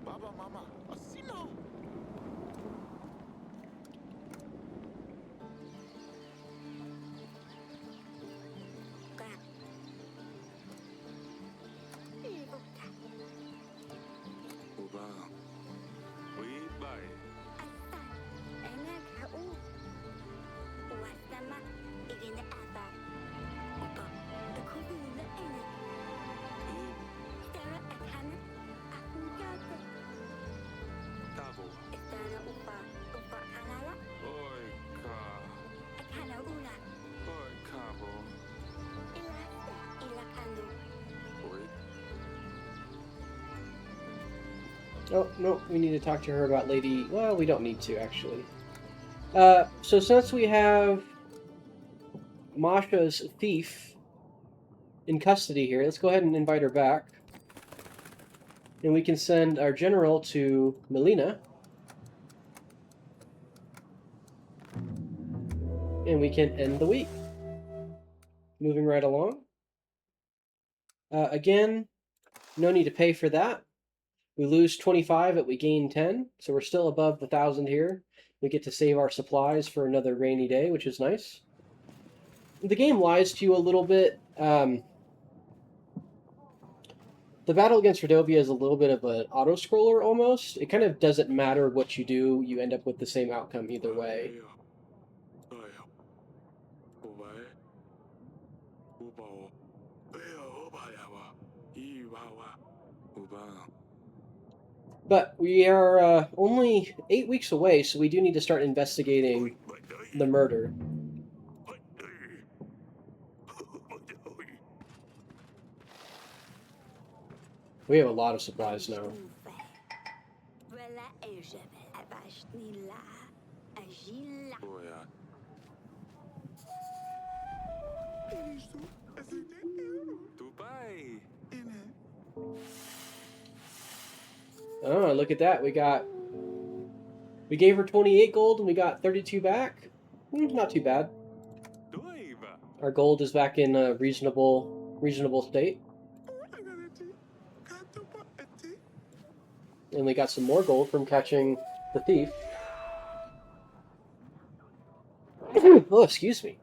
Baba mama, asino. Kak. Ibuka. Asa. Enak hau. Wasama. Igina aba. Upa. Dekubula ene. Tara akana. Aku jaga. Istana upa. Upa halala. Akana una. Ilasta. Ilakano. Oh, no, we need to talk to her about Lady... Well, we don't need to, actually. So since we have Masha's thief in custody here, let's go ahead and invite her back. And we can send our general to Melina. And we can end the week. Moving right along. Again, no need to pay for that. We lose 25, but we gain 10, so we're still above the 1,000 here. We get to save our supplies for another rainy day, which is nice. The game lies to you a little bit. The battle against Rodovia is a little bit of an auto-scroller almost. It kind of doesn't matter what you do, you end up with the same outcome either way. But we are only 8 weeks away, so we do need to start investigating the murder. We have a lot of supplies now. Oh, look at that. We gave her 28 gold and we got 32 back. Not too bad. Our gold is back in a reasonable state. And we got some more gold from catching the thief. Oh, excuse me.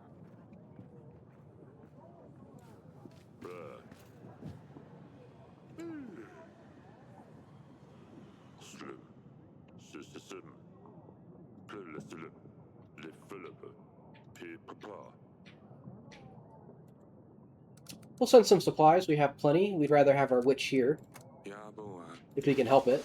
We'll send some supplies. We have plenty. We'd rather have our witch here, if we can help it.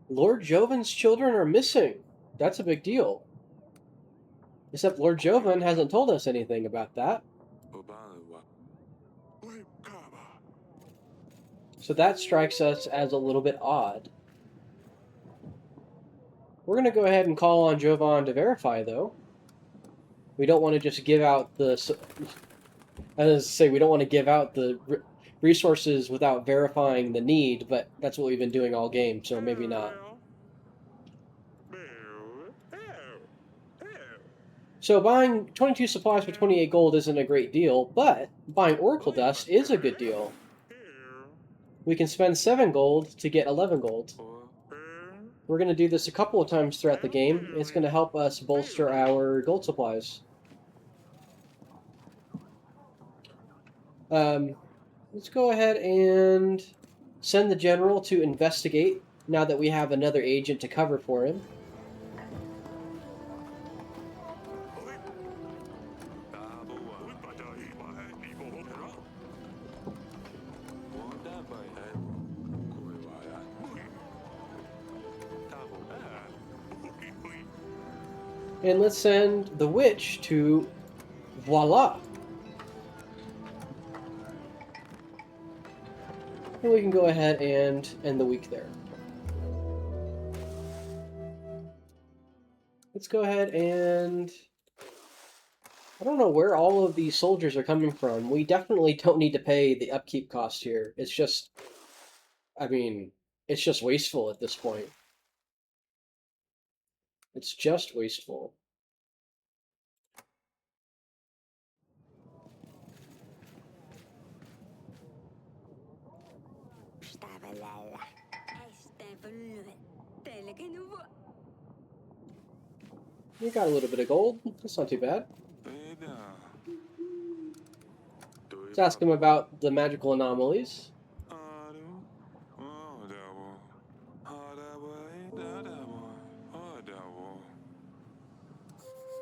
Lord Joven's children are missing. That's a big deal. Except Lord Joven hasn't told us anything about that. So that strikes us as a little bit odd. We're going to go ahead and call on Jovan to verify, though. We don't want to just give out the... we don't want to give out the resources without verifying the need, but that's what we've been doing all game, so maybe not. So buying 22 supplies for 28 gold isn't a great deal, but buying Oracle Dust is a good deal. We can spend 7 gold to get 11 gold. We're going to do this a couple of times throughout the game. It's going to help us bolster our gold supplies. Let's go ahead and send the general to investigate now that we have another agent to cover for him. And let's send the witch to Voila. And we can go ahead and end the week there. Let's go ahead and... I don't know where all of these soldiers are coming from. We definitely don't need to pay the upkeep cost here. It's just... I mean, it's just wasteful at this point. It's just wasteful. We got a little bit of gold. That's not too bad. Let's ask him about the magical anomalies.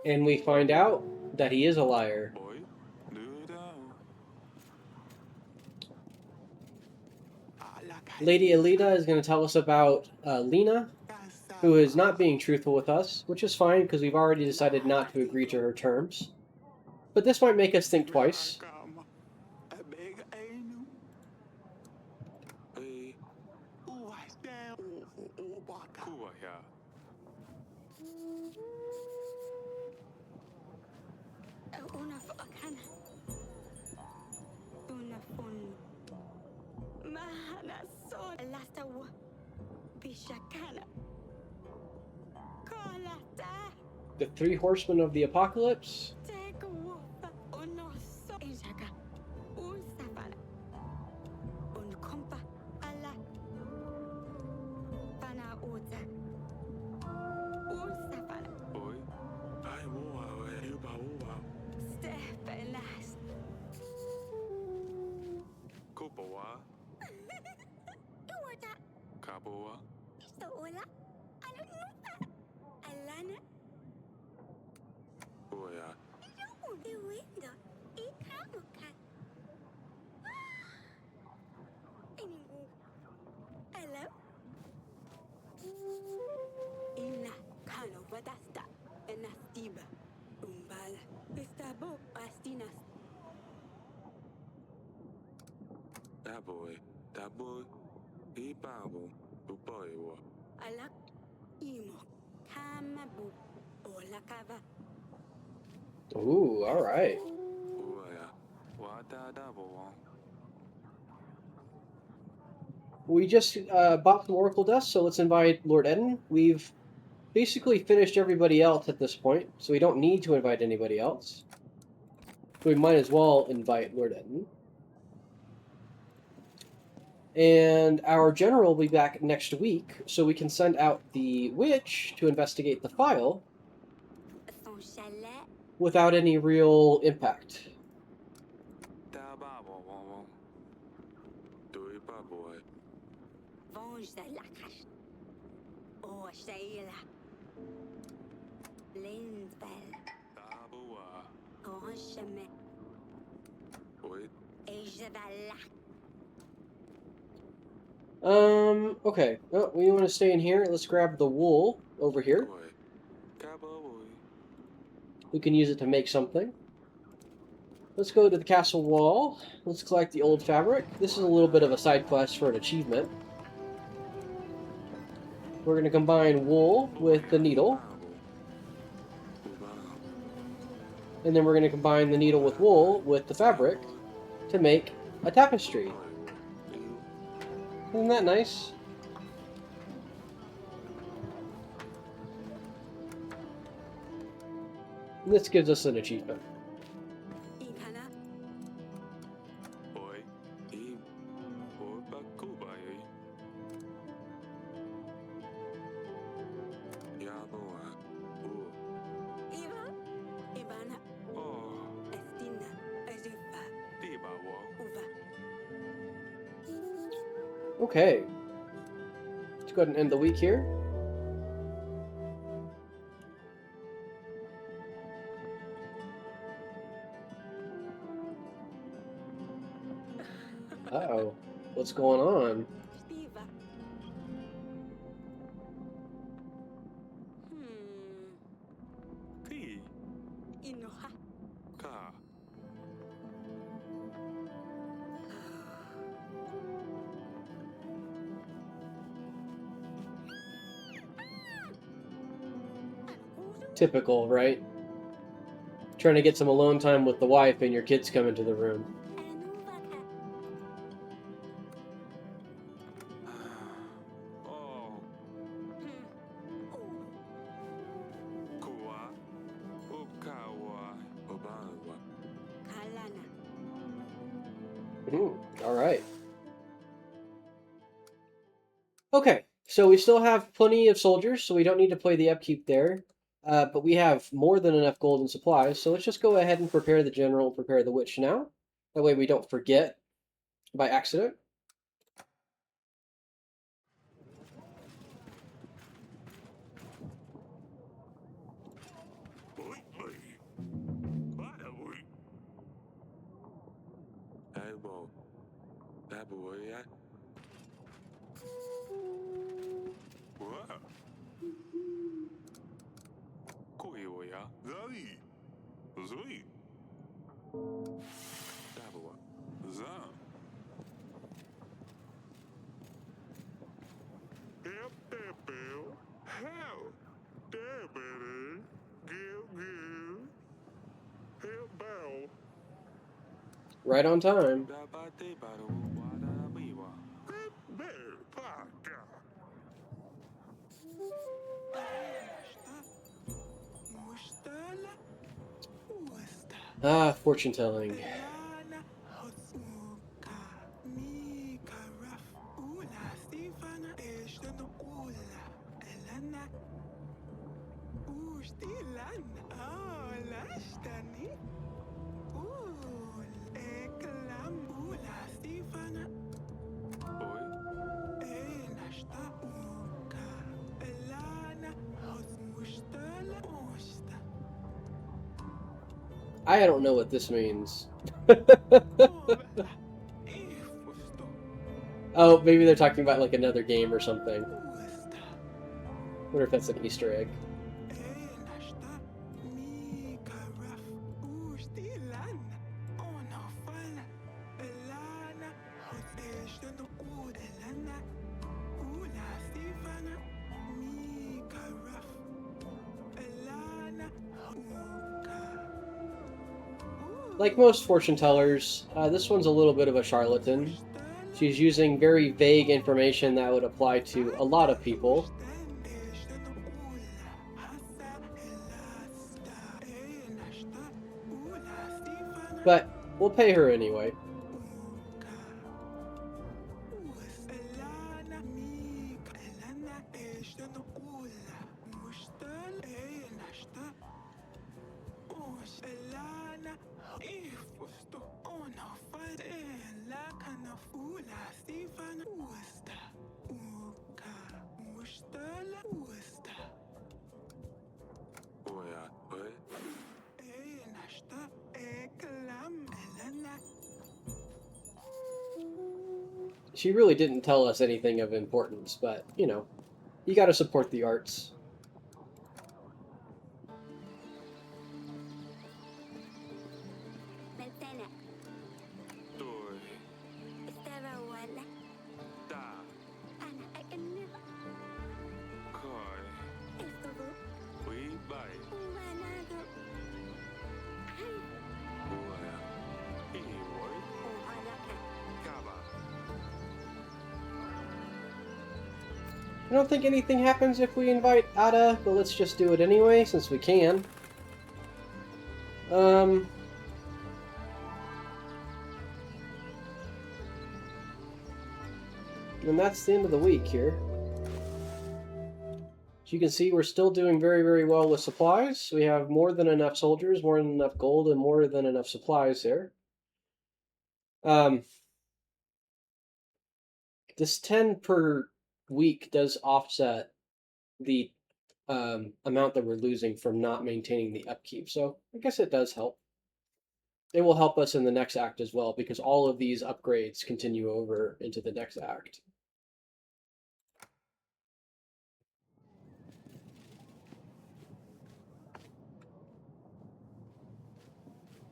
And we find out that he is a liar. Lady Alida is going to tell us about Lena, who is not being truthful with us, which is fine because we've already decided not to agree to her terms. But this might make us think twice. The 3 horsemen of the apocalypse. Kaboa. Iwata. Kaboa. Istola. Ano nupa? Alana. Boya. Yung iwindo. Ikamuka. Inigo. Hello? Ina. Kano badasta. Enastiba. Umbala. Estabo. Pastinas. That boy. That boy. He Bible. Boy. Alak. Imo. Kamabu. Ola kava. Ooh, all right. Boya. Wada double. We just bought some Oracle dust, so let's invite Lord Eden. We've basically finished everybody else at this point, so we don't need to invite anybody else. So we might as well invite Lord Eden. And our general will be back next week, so we can send out the witch to investigate the file Son chalet. without any real impact. Da Bible. Do it, boy. Vonge la cache. Oh, Sheila. Linsbel. Da boa. Grand chemin. Wait. Et je vais là. Okay. Oh, we want to stay in here. Let's grab the wool over here. Boy. Cowboy. We can use it to make something. Let's go to the castle wall. Let's collect the old fabric. This is a little bit of a side quest for an achievement. We're going to combine wool with the needle. And then we're going to combine the needle with wool with the fabric to make a tapestry. Isn't that nice? And this gives us an achievement. Ikana. Boy. He. Boy. Bakubai. Yaboa. Ooh. Iva. Ivana. Oh. Estina. Ajifa. Dibawo. Uva. Okay. Let's go ahead and end the week here. Uh-oh. What's going on? Stiva. T. Inoha. Ka. Typical, right? Trying to get some alone time with the wife and your kids come into the room. Anuvaka. Oh. Kua. Ukawa. Obawa. Kalana. Alright. Okay, so we still have plenty of soldiers, so we don't need to play the upkeep there. But we have more than enough gold and supplies, so let's just go ahead and prepare the general, prepare the witch now. That way we don't forget by accident. Elbow. That boy, yeah. What? Koyoya. Zai. Zui. Dabua. Zan. Yep, that bill. How? That better. Give. Help bow. Right on time. Ah, fortune telling. I don't know what this means. Oh, maybe they're talking about like another game or something. Wonder if that's an Easter egg. Like most fortune tellers, this one's a little bit of a charlatan. She's using very vague information that would apply to a lot of people. But we'll pay her anyway. She really didn't tell us anything of importance, but, you know, you gotta support the arts. Mantena. Estaba wala. Ana akan. Esto do. Umanado. Ay. Ohala ka. I don't think anything happens if we invite Ada, but let's just do it anyway, since we can. And that's the end of the week here. As you can see, we're still doing very, very well with supplies. We have more than enough soldiers, more than enough gold, and more than enough supplies here. This 10 per week does offset the amount that we're losing from not maintaining the upkeep, so I guess it does help. It will help us in the next act as well, because all of these upgrades continue over into the next act.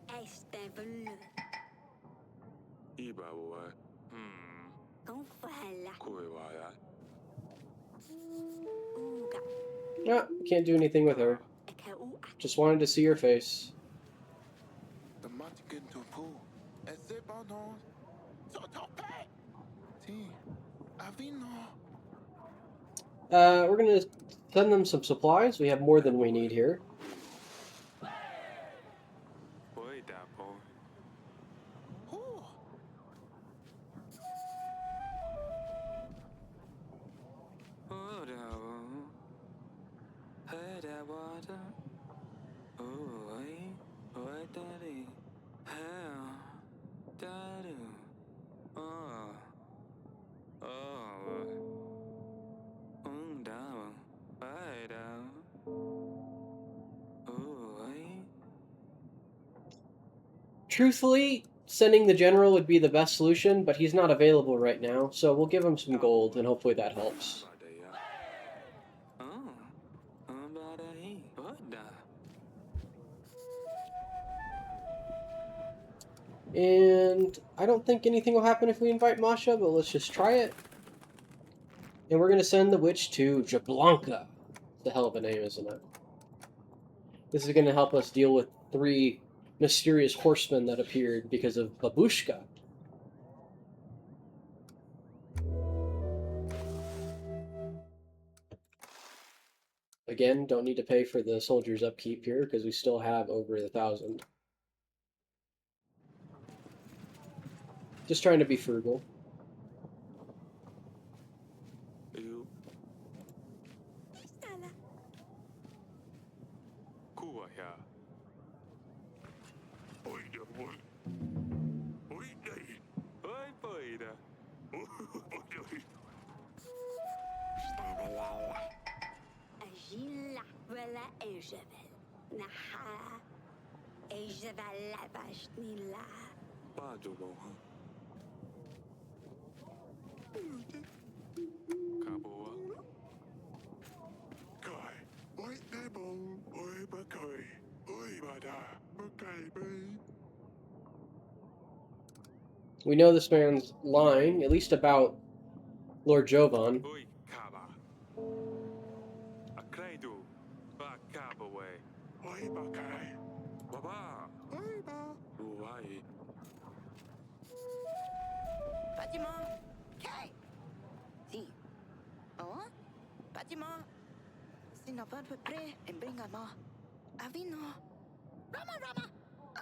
Estable. Kung fahala. Uga. Yeah, can't do anything with her. Eka ua. Just wanted to see her face. We're gonna send them some supplies. We have more than we need here. Truthfully, sending the general would be the best solution, but he's not available right now, so we'll give him some gold, and hopefully that helps. And I don't think anything will happen if we invite Masha, but let's just try it. And we're going to send the witch to Jablanka. It's a hell of a name, isn't it? This is going to help us deal with 3 mysterious horsemen that appeared because of Babushka. Again, don't need to pay for the soldiers' upkeep here because we still have over 1,000. Just trying to be frugal. Estala. Estaba lala. Agila. Wala Ejabel. Naha. Je vais la vache ni là. Coi, ôi đai bông, ôi bà cười, ôi bà đà, bà cày bê. We know this man's lying, at least about Lord Jovan. Oi, Kaba. Akredu. Ba Kaba way. Ôi bà cày, Baba. ôi bà. Uai. Bâtiment. Kay. Si. Oh? Bâtiment. Si n'a pas de près, en bringa ma. Avino. Rama Rama.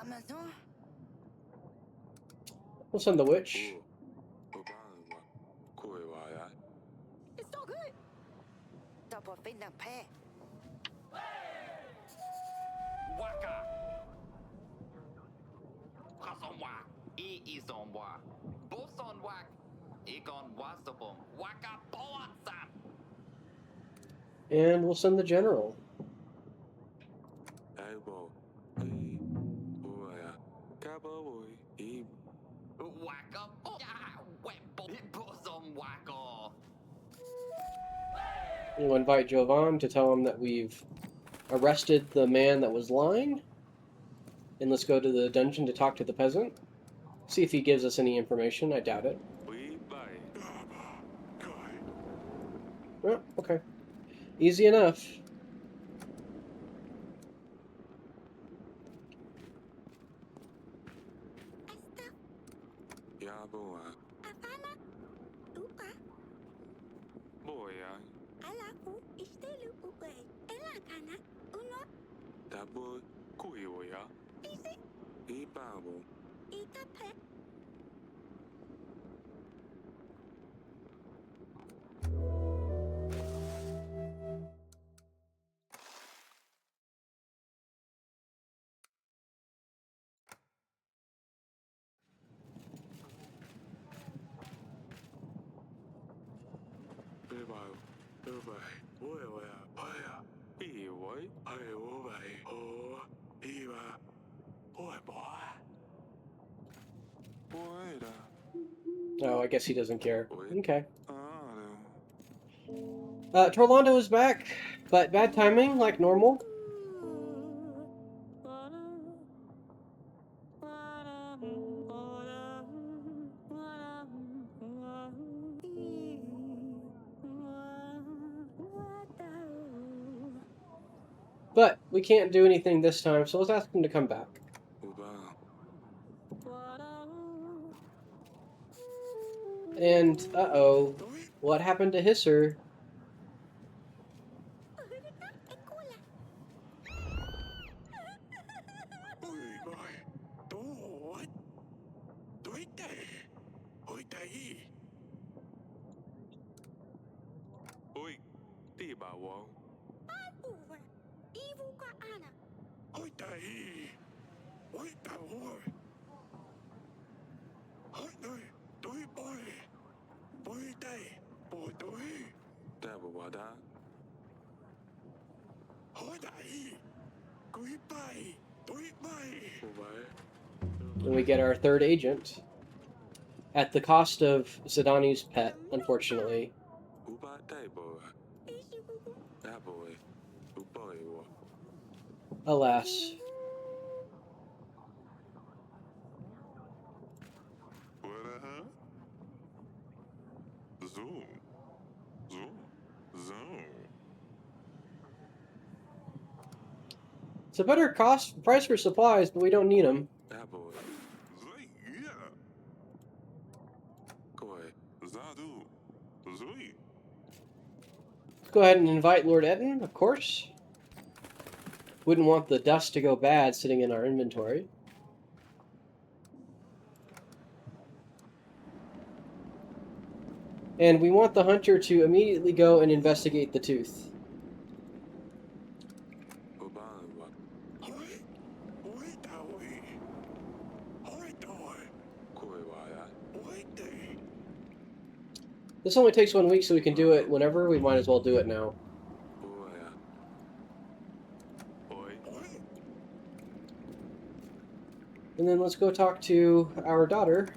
Amazon. We'll send the witch. It's so good. T'as pas fait d'un paix. Waka. Kasonwa. Isonwa. Bosonwak. Ikon wasabum. Waka boatsam. And we'll send the general. Waka bosom waka. We'll invite Jovan to tell him that we've arrested the man that was lying. And let's go to the dungeon to talk to the peasant. See if he gives us any information. I doubt it. Well, okay. Easy enough. Afala. Upa. Alaku. Istelu upe. Ela kana. Uno. Easy. Ita pe. Oh, I guess he doesn't care. Okay. Torlando is back, but bad timing, like normal. But we can't do anything this time, so let's ask him to come back. And, uh-oh, what happened to Hisser? Oi, Tiba Wong. Over. Ivu ka ana. And we get our third agent. At the cost of Zidani's pet, unfortunately. Alas. It's a better price for supplies, but we don't need them. Let's go ahead and invite Lord Etten, of course. Wouldn't want the dust to go bad sitting in our inventory. And we want the hunter to immediately go and investigate the tooth. This only takes 1 week, so we can do it whenever. We might as well do it now. And then let's go talk to our daughter.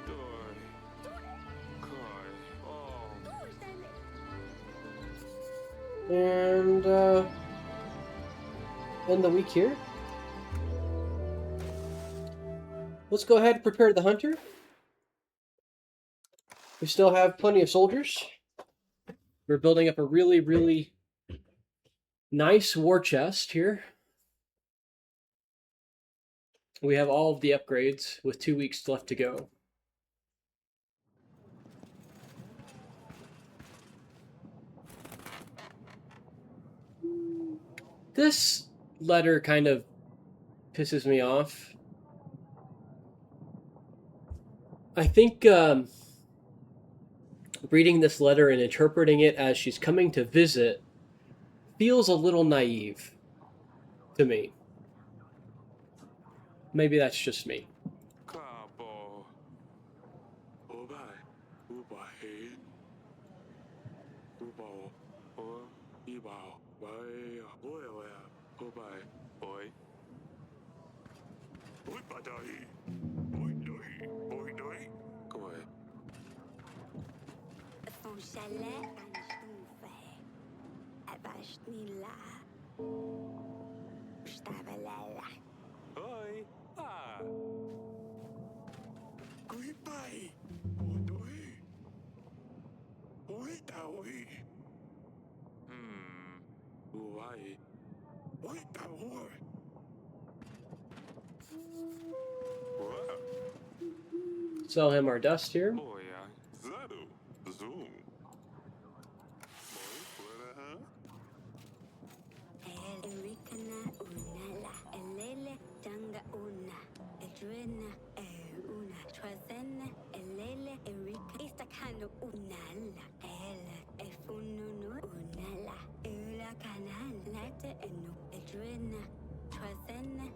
Doi. Kai. Oh. And end the week here. Let's go ahead and prepare the hunter. We still have plenty of soldiers. We're building up a really, really nice war chest here. We have all of the upgrades with 2 weeks left to go. This letter kind of pisses me off. I think reading this letter and interpreting it as she's coming to visit feels a little naive to me. Maybe that's just me. Cabo. Obai. Ubai. Ubao. O. Ibao. Bai. Oya. Obai. Oi. Oi badai. Oi doi. Oi doi. Koi. Son chalet en stufe. Abashnila. Stabalala. Oi. Ah. Oi bai. Oi doi. Oi daoi. Uai. Oi daoi. Wow. Sell him our dust here. Oh yeah. Zadu. Zoom. Boy. Erikana unala. Elele tanga una. Edrina una. Trazena. Elele erika. Istakano unala. Ele efununu unala. Ula kanal. Late enu. Edrina. Trazena.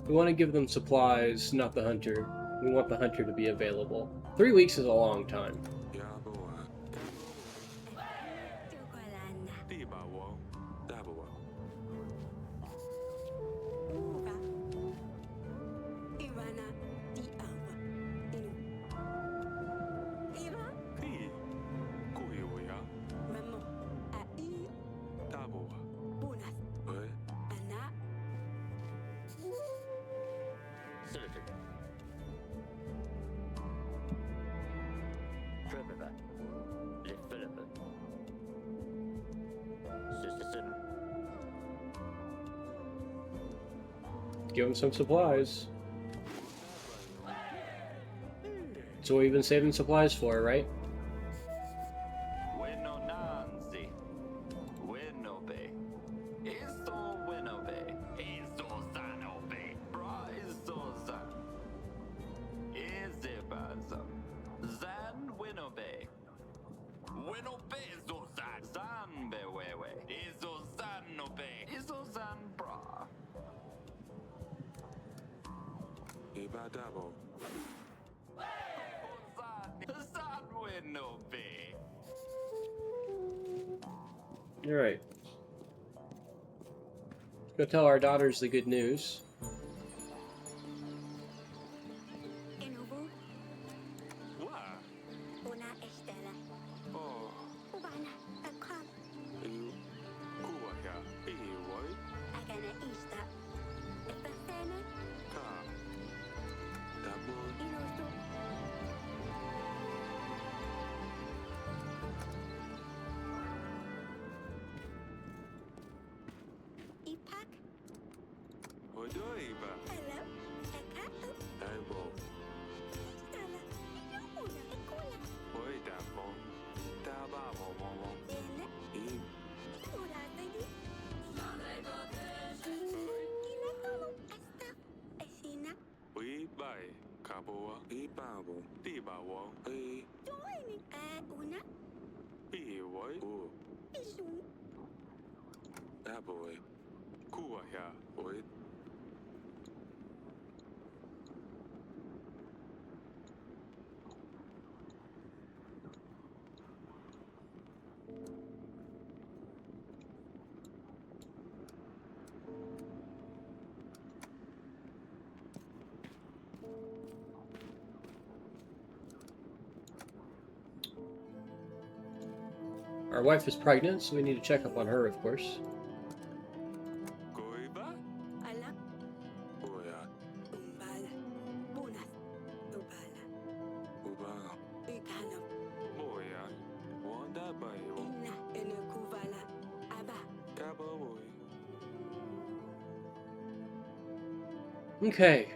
We want to give them supplies, not the hunter. We want the hunter to be available. 3 weeks is a long time. Yaboa. Tukolana. Dibawo. Dabawa. Uva. Ivana. Diava. Inu. Iva. Pi. Kuiuya. Remo. Ai. Dabawa. Bunas. Oi. Ana. Citizen. Trevor. Le Philippe. Citizen. Give them some supplies. That's what we've been saving supplies for, right? Bueno Nancy. Winobe. Iso Winobe. Iso Sanobe. Bra Iso Zan. Izibazam. Zan Winobe. Winobe Iso Zan. Zan Bewewe. Iso Zanobe. Iso Zan Bra. Iba dabo. Zan Winobe. Alright. Go tell our daughters the good news. Inubu. Wa. Una Estela. Oh. Ubana. Akam. You. Kuaya. Iwoi. Agana Ista. Estacene. Ka. Dabo. Inusu. Ipak. Odoiba. Hello. Ekato. Dabo. Estela. Una. Ekula. Oi dabo. Dababo momo. Ele. I. Una. Tedi. Ila como. Esta. Esina. Ui bai. Kaboa. Ibabo. Dibawo. I. Joini. Una. Iwoi. U. Isun. Daboy. Kuaya. Oi. Our wife is pregnant, so we need to check up on her, of course. Goiba? Ala, Oya. umbala, bunas, ubala, Uba. ikana, Oya. Wanda bayo. ina, enekuvala, aba, Kaboy. Okay.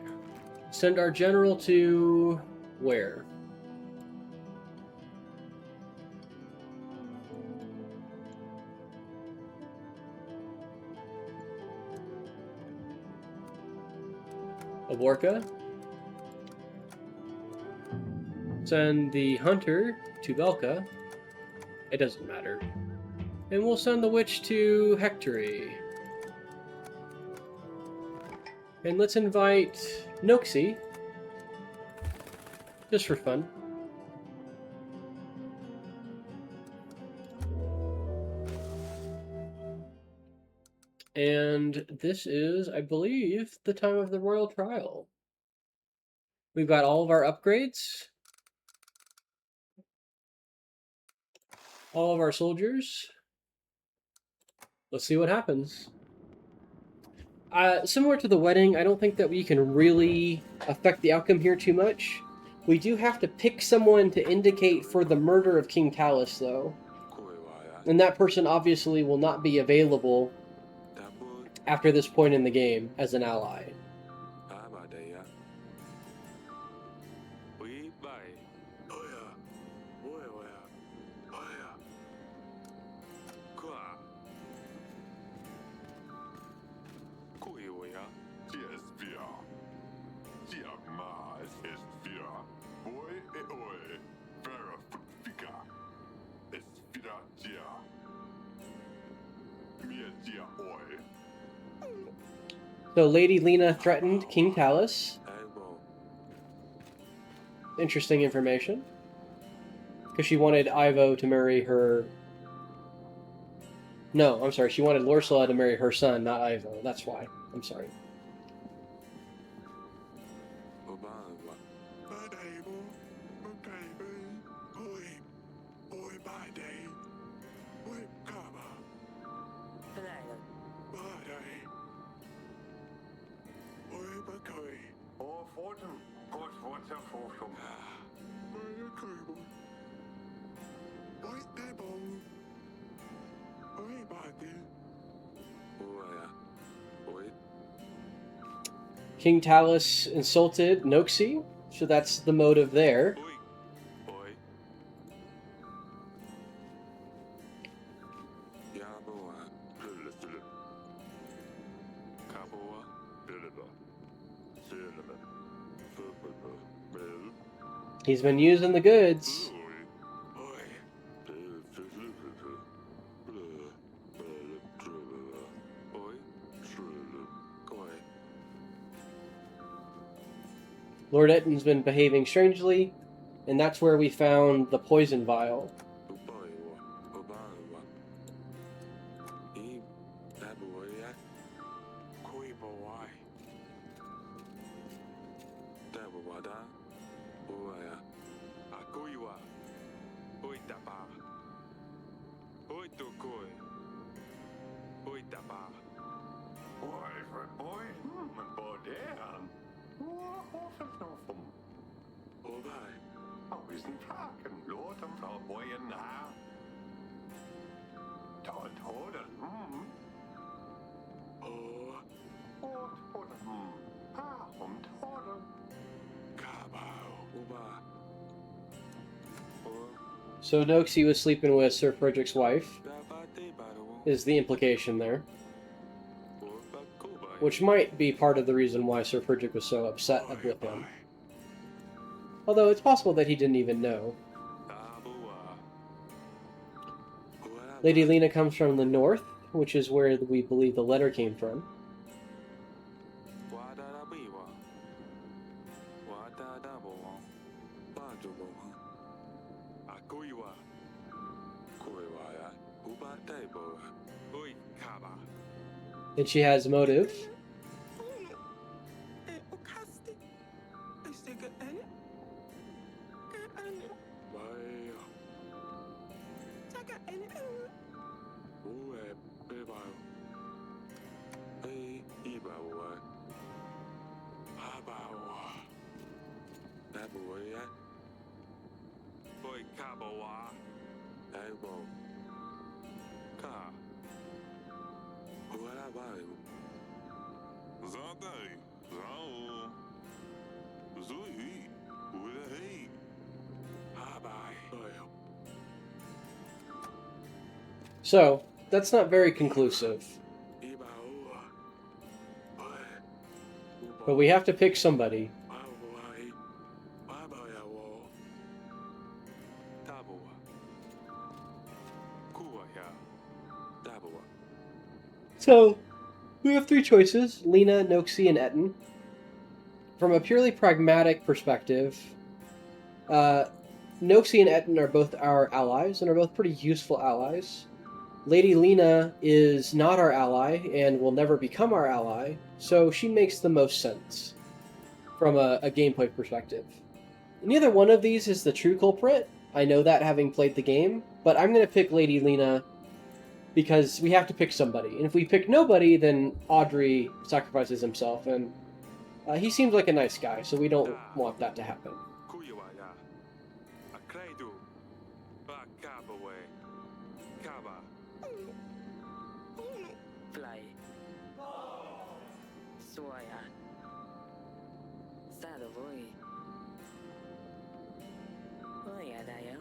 Send our general to where? Aborka. Send the hunter to Belka. It doesn't matter. And we'll send the witch to Hectory. And let's invite Noxie. Just for fun. And this is, I believe, the time of the royal trial. We've got all of our upgrades. All of our soldiers. Let's see what happens. Similar to the wedding, I don't think that we can really affect the outcome here too much. We do have to pick someone to indicate for the murder of King Talus, though. And that person obviously will not be available after this point in the game as an ally. Oya. Oya. Oya. Kwa. Kui oya. Yes, wir. Jamais ist wir. Oi, oi. Vera Fika. Es wieder dir. Mir dir oi. So Lady Lena threatened King Talus. Aibo. Interesting information. Because she wanted Ivo to marry her... No, I'm sorry. She wanted Lorsala to marry her son, not Ivo. That's why. I'm sorry. Obawa. Badaibo. Bakaibe. Oi. Oi, badai. Oi, kaba. Vanilla. Badai. Oi, bakoi. Oh, Fortune. Good water for Oi, kaibo. Oi, debon. Oi, badi. Oya. Oi. King Talus insulted Noxie, so that's the motive there. Oi. Oi. Yaboa. Lullu. Kaboa. Lullu. Cinnamon. Bell. He's been using the goods. Lord Etton's been behaving strangely, and that's where we found the poison vial. So Noxie was sleeping with Sir Frederick's wife, is the implication there. Which might be part of the reason why Sir Frederick was so upset with him. Although it's possible that he didn't even know. Lady Lena comes from the north, which is where we believe the letter came from. And she has motive. Ue, bebao. Ei, ibawa. Habawa. Dabuya. Oi, kabawa. Daibo. Ka. Uala bayo. Zadai. Zao. Zui. Ule hei. Habai. Oyo. So, that's not very conclusive. Ibawa. Oe. But we have to pick somebody. Wawai. Wabayawo. Tabawa. Kuaya. Dabawa. So, we have three choices: Lena, Noxie, and Etten. From a purely pragmatic perspective, Noxie and Etten are both our allies, and are both pretty useful allies. Lady Lena is not our ally, and will never become our ally, so she makes the most sense from a gameplay perspective. Neither one of these is the true culprit. I know that having played the game, but I'm going to pick Lady Lena because we have to pick somebody. And if we pick nobody, then Audrey sacrifices himself, and he seems like a nice guy, so we don't want that to happen. Kuyawaya. Akraidu. Akabawe. Kaba. Fly. Suaya. Sadavoy. Oyadayo.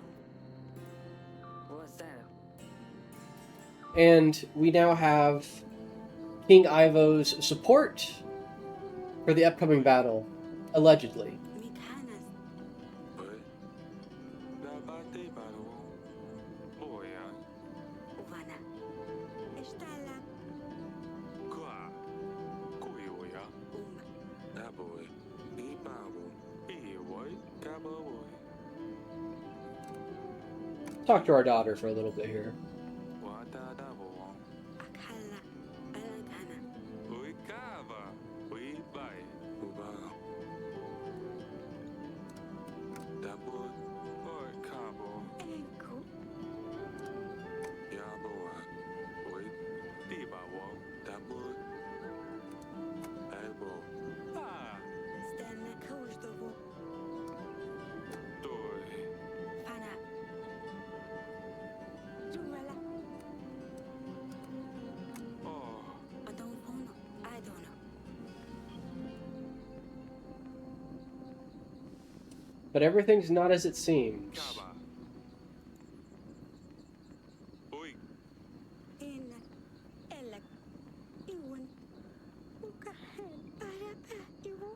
What's that? And we now have King Ivo's support for the upcoming battle, allegedly. Mitanas. Oi. Labate baro. Oya. Uvana. Estala. Kua. Kuyoya. Uma. Daboy. Ibawo. Iwoy. Kabawoy. Talk to our daughter for a little bit here. Wata dabowa. Akala. Aladana. Oi kaba. Oi bai. Uba. Daboy. Oi kabo. Enku. Yaboa. Oi. Dibawo. Daboy. Ebo. Ah. Stella Kausdovo. Doi. Fana. Juvala. Oh. I don't know. I don't know. But everything's not as it seems. Kaba. Oi. In. Ella. Iwan. Ukahen. Para. Iwo.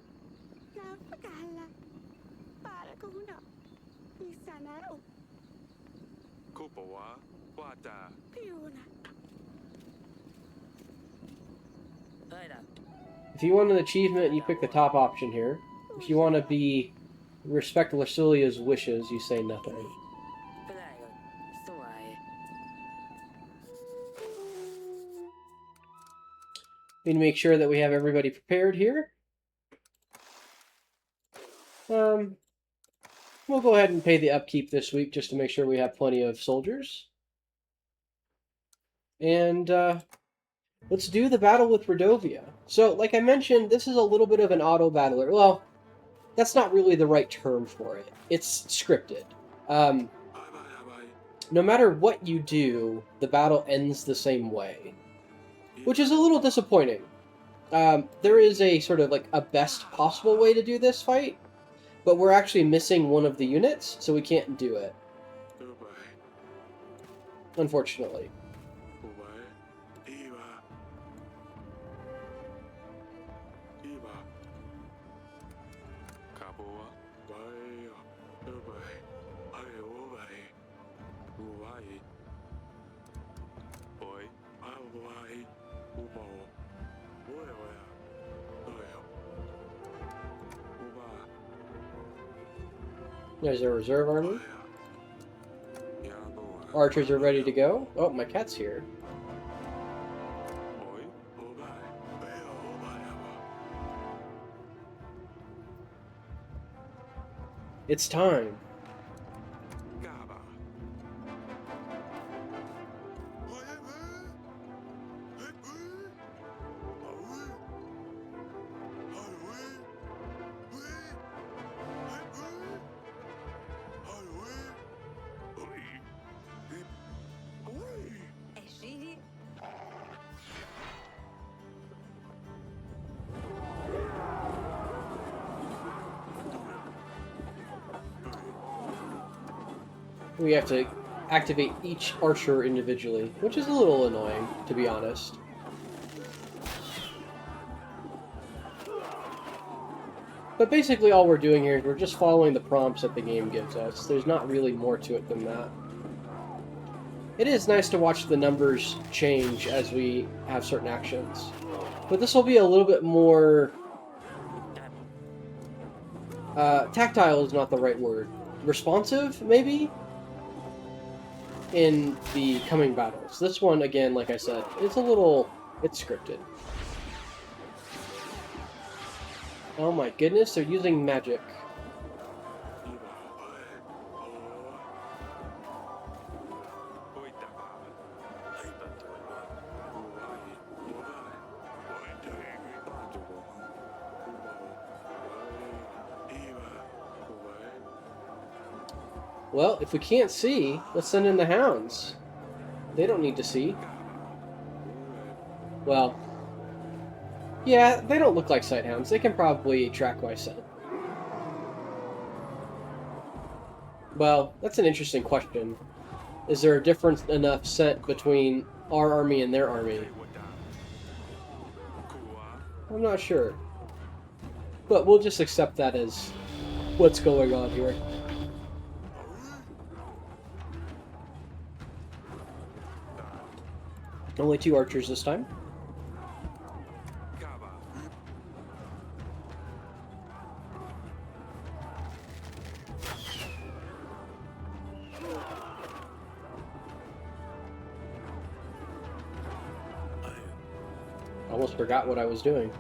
Napakala. Para kuna. Isana. Kupawa. Wata. Piuna. Oida. If you want an achievement, you pick the top option here. If you want to respect Lucilia's wishes, you say nothing. Fly. Suaya. We need to make sure that we have everybody prepared here. We'll go ahead and pay the upkeep this week just to make sure we have plenty of soldiers. And let's do the battle with Redovia. So, like I mentioned, this is a little bit of an auto battler. Well, that's not really the right term for it. It's scripted. No matter what you do, the battle ends the same way, which is a little disappointing. There is a sort of like a best possible way to do this fight, but we're actually missing one of the units, so we can't do it, unfortunately. There's a reserve army. Archers are ready to go. Oh, my cat's here. It's time. We have to activate each archer individually, which is a little annoying, to be honest. But basically all we're doing here is we're just following the prompts that the game gives us. There's not really more to it than that. It is nice to watch the numbers change as we have certain actions. But this will be a little bit more... tactile is not the right word. Responsive, maybe? In the coming battles. This one, again, like I said, it's a little... it's scripted. Oh my goodness, they're using magic. Well, if we can't see, let's send in the hounds. They don't need to see. Well, yeah, they don't look like sighthounds. They can probably track by scent. Well, that's an interesting question. Is there a difference enough scent between our army and their army? I'm not sure. But we'll just accept that as what's going on here. Only 2 archers this time. Almost forgot what I was doing.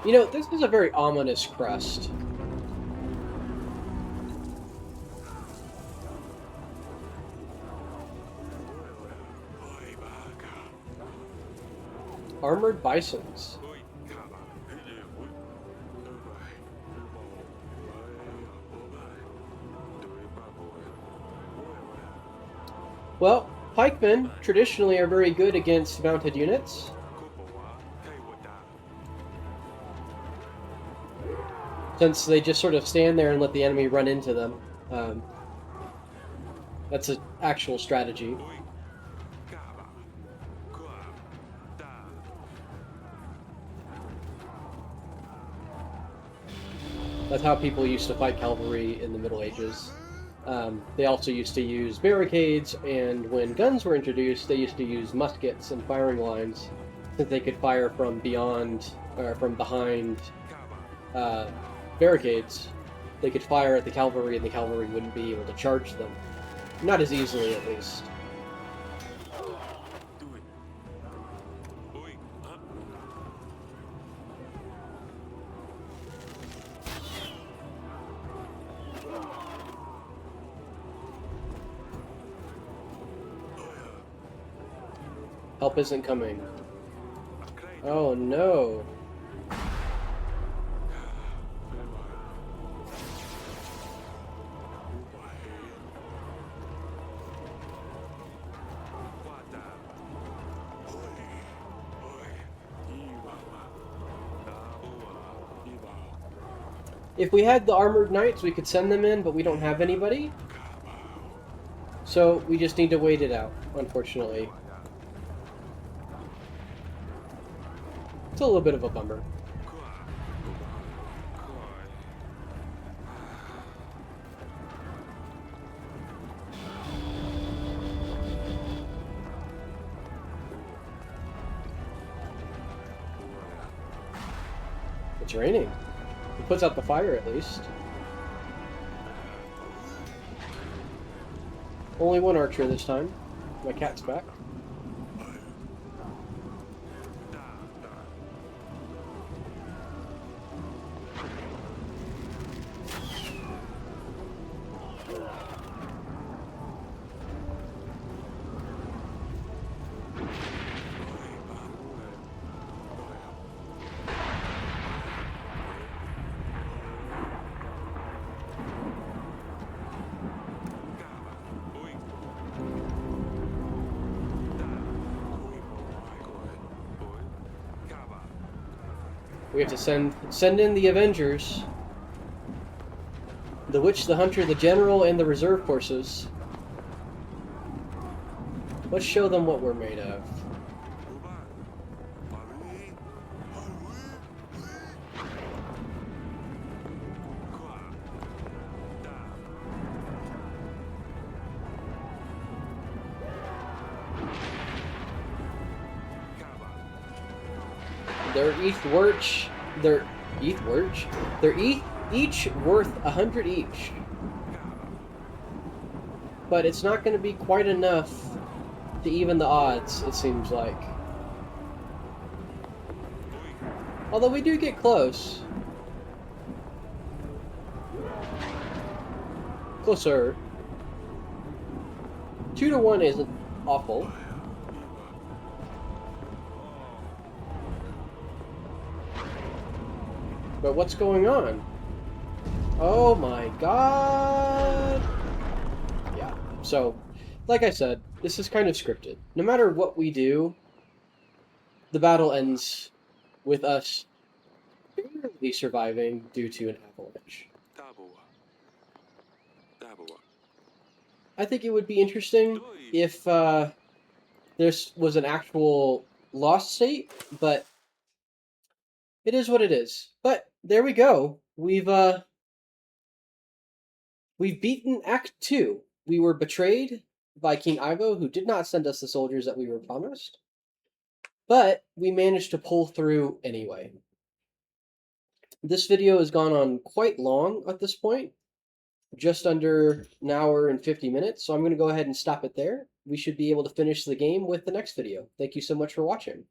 You know, this is a very ominous crest. Armored bisons. Well, pikemen traditionally are very good against mounted units. Since they just sort of stand there and let the enemy run into them. That's an actual strategy. That's how people used to fight cavalry in the Middle Ages. They also used to use barricades, and when guns were introduced, they used to use muskets and firing lines, since they could fire from beyond, or from behind barricades. They could fire at the cavalry, and the cavalry wouldn't be able to charge them. Not as easily, at least. Help isn't coming. Oh no. If we had the armored knights, we could send them in, but we don't have anybody. So we just need to wait it out, unfortunately. It's a little bit of a bummer. It's raining. It puts out the fire at least. Only 1 archer this time. My cat's back. We have to send in the Avengers, the Witch, the Hunter, the General, and the reserve forces. Let's show them what we're made of. They're each worth. They're each worth 100 each. But it's not going to be quite enough to even the odds, it seems like. Although we do get close. Closer. 2-1 isn't awful. But what's going on? Oh my god! Yeah, so, like I said, this is kind of scripted. No matter what we do, the battle ends with us barely surviving due to an avalanche. I think it would be interesting if this was an actual lost state, but it is what it is. But there we go. We've beaten Act 2. We were betrayed by King Ivo, who did not send us the soldiers that we were promised. But we managed to pull through anyway. This video has gone on quite long at this point. Just under an hour and 50 minutes. So I'm going to go ahead and stop it there. We should be able to finish the game with the next video. Thank you so much for watching.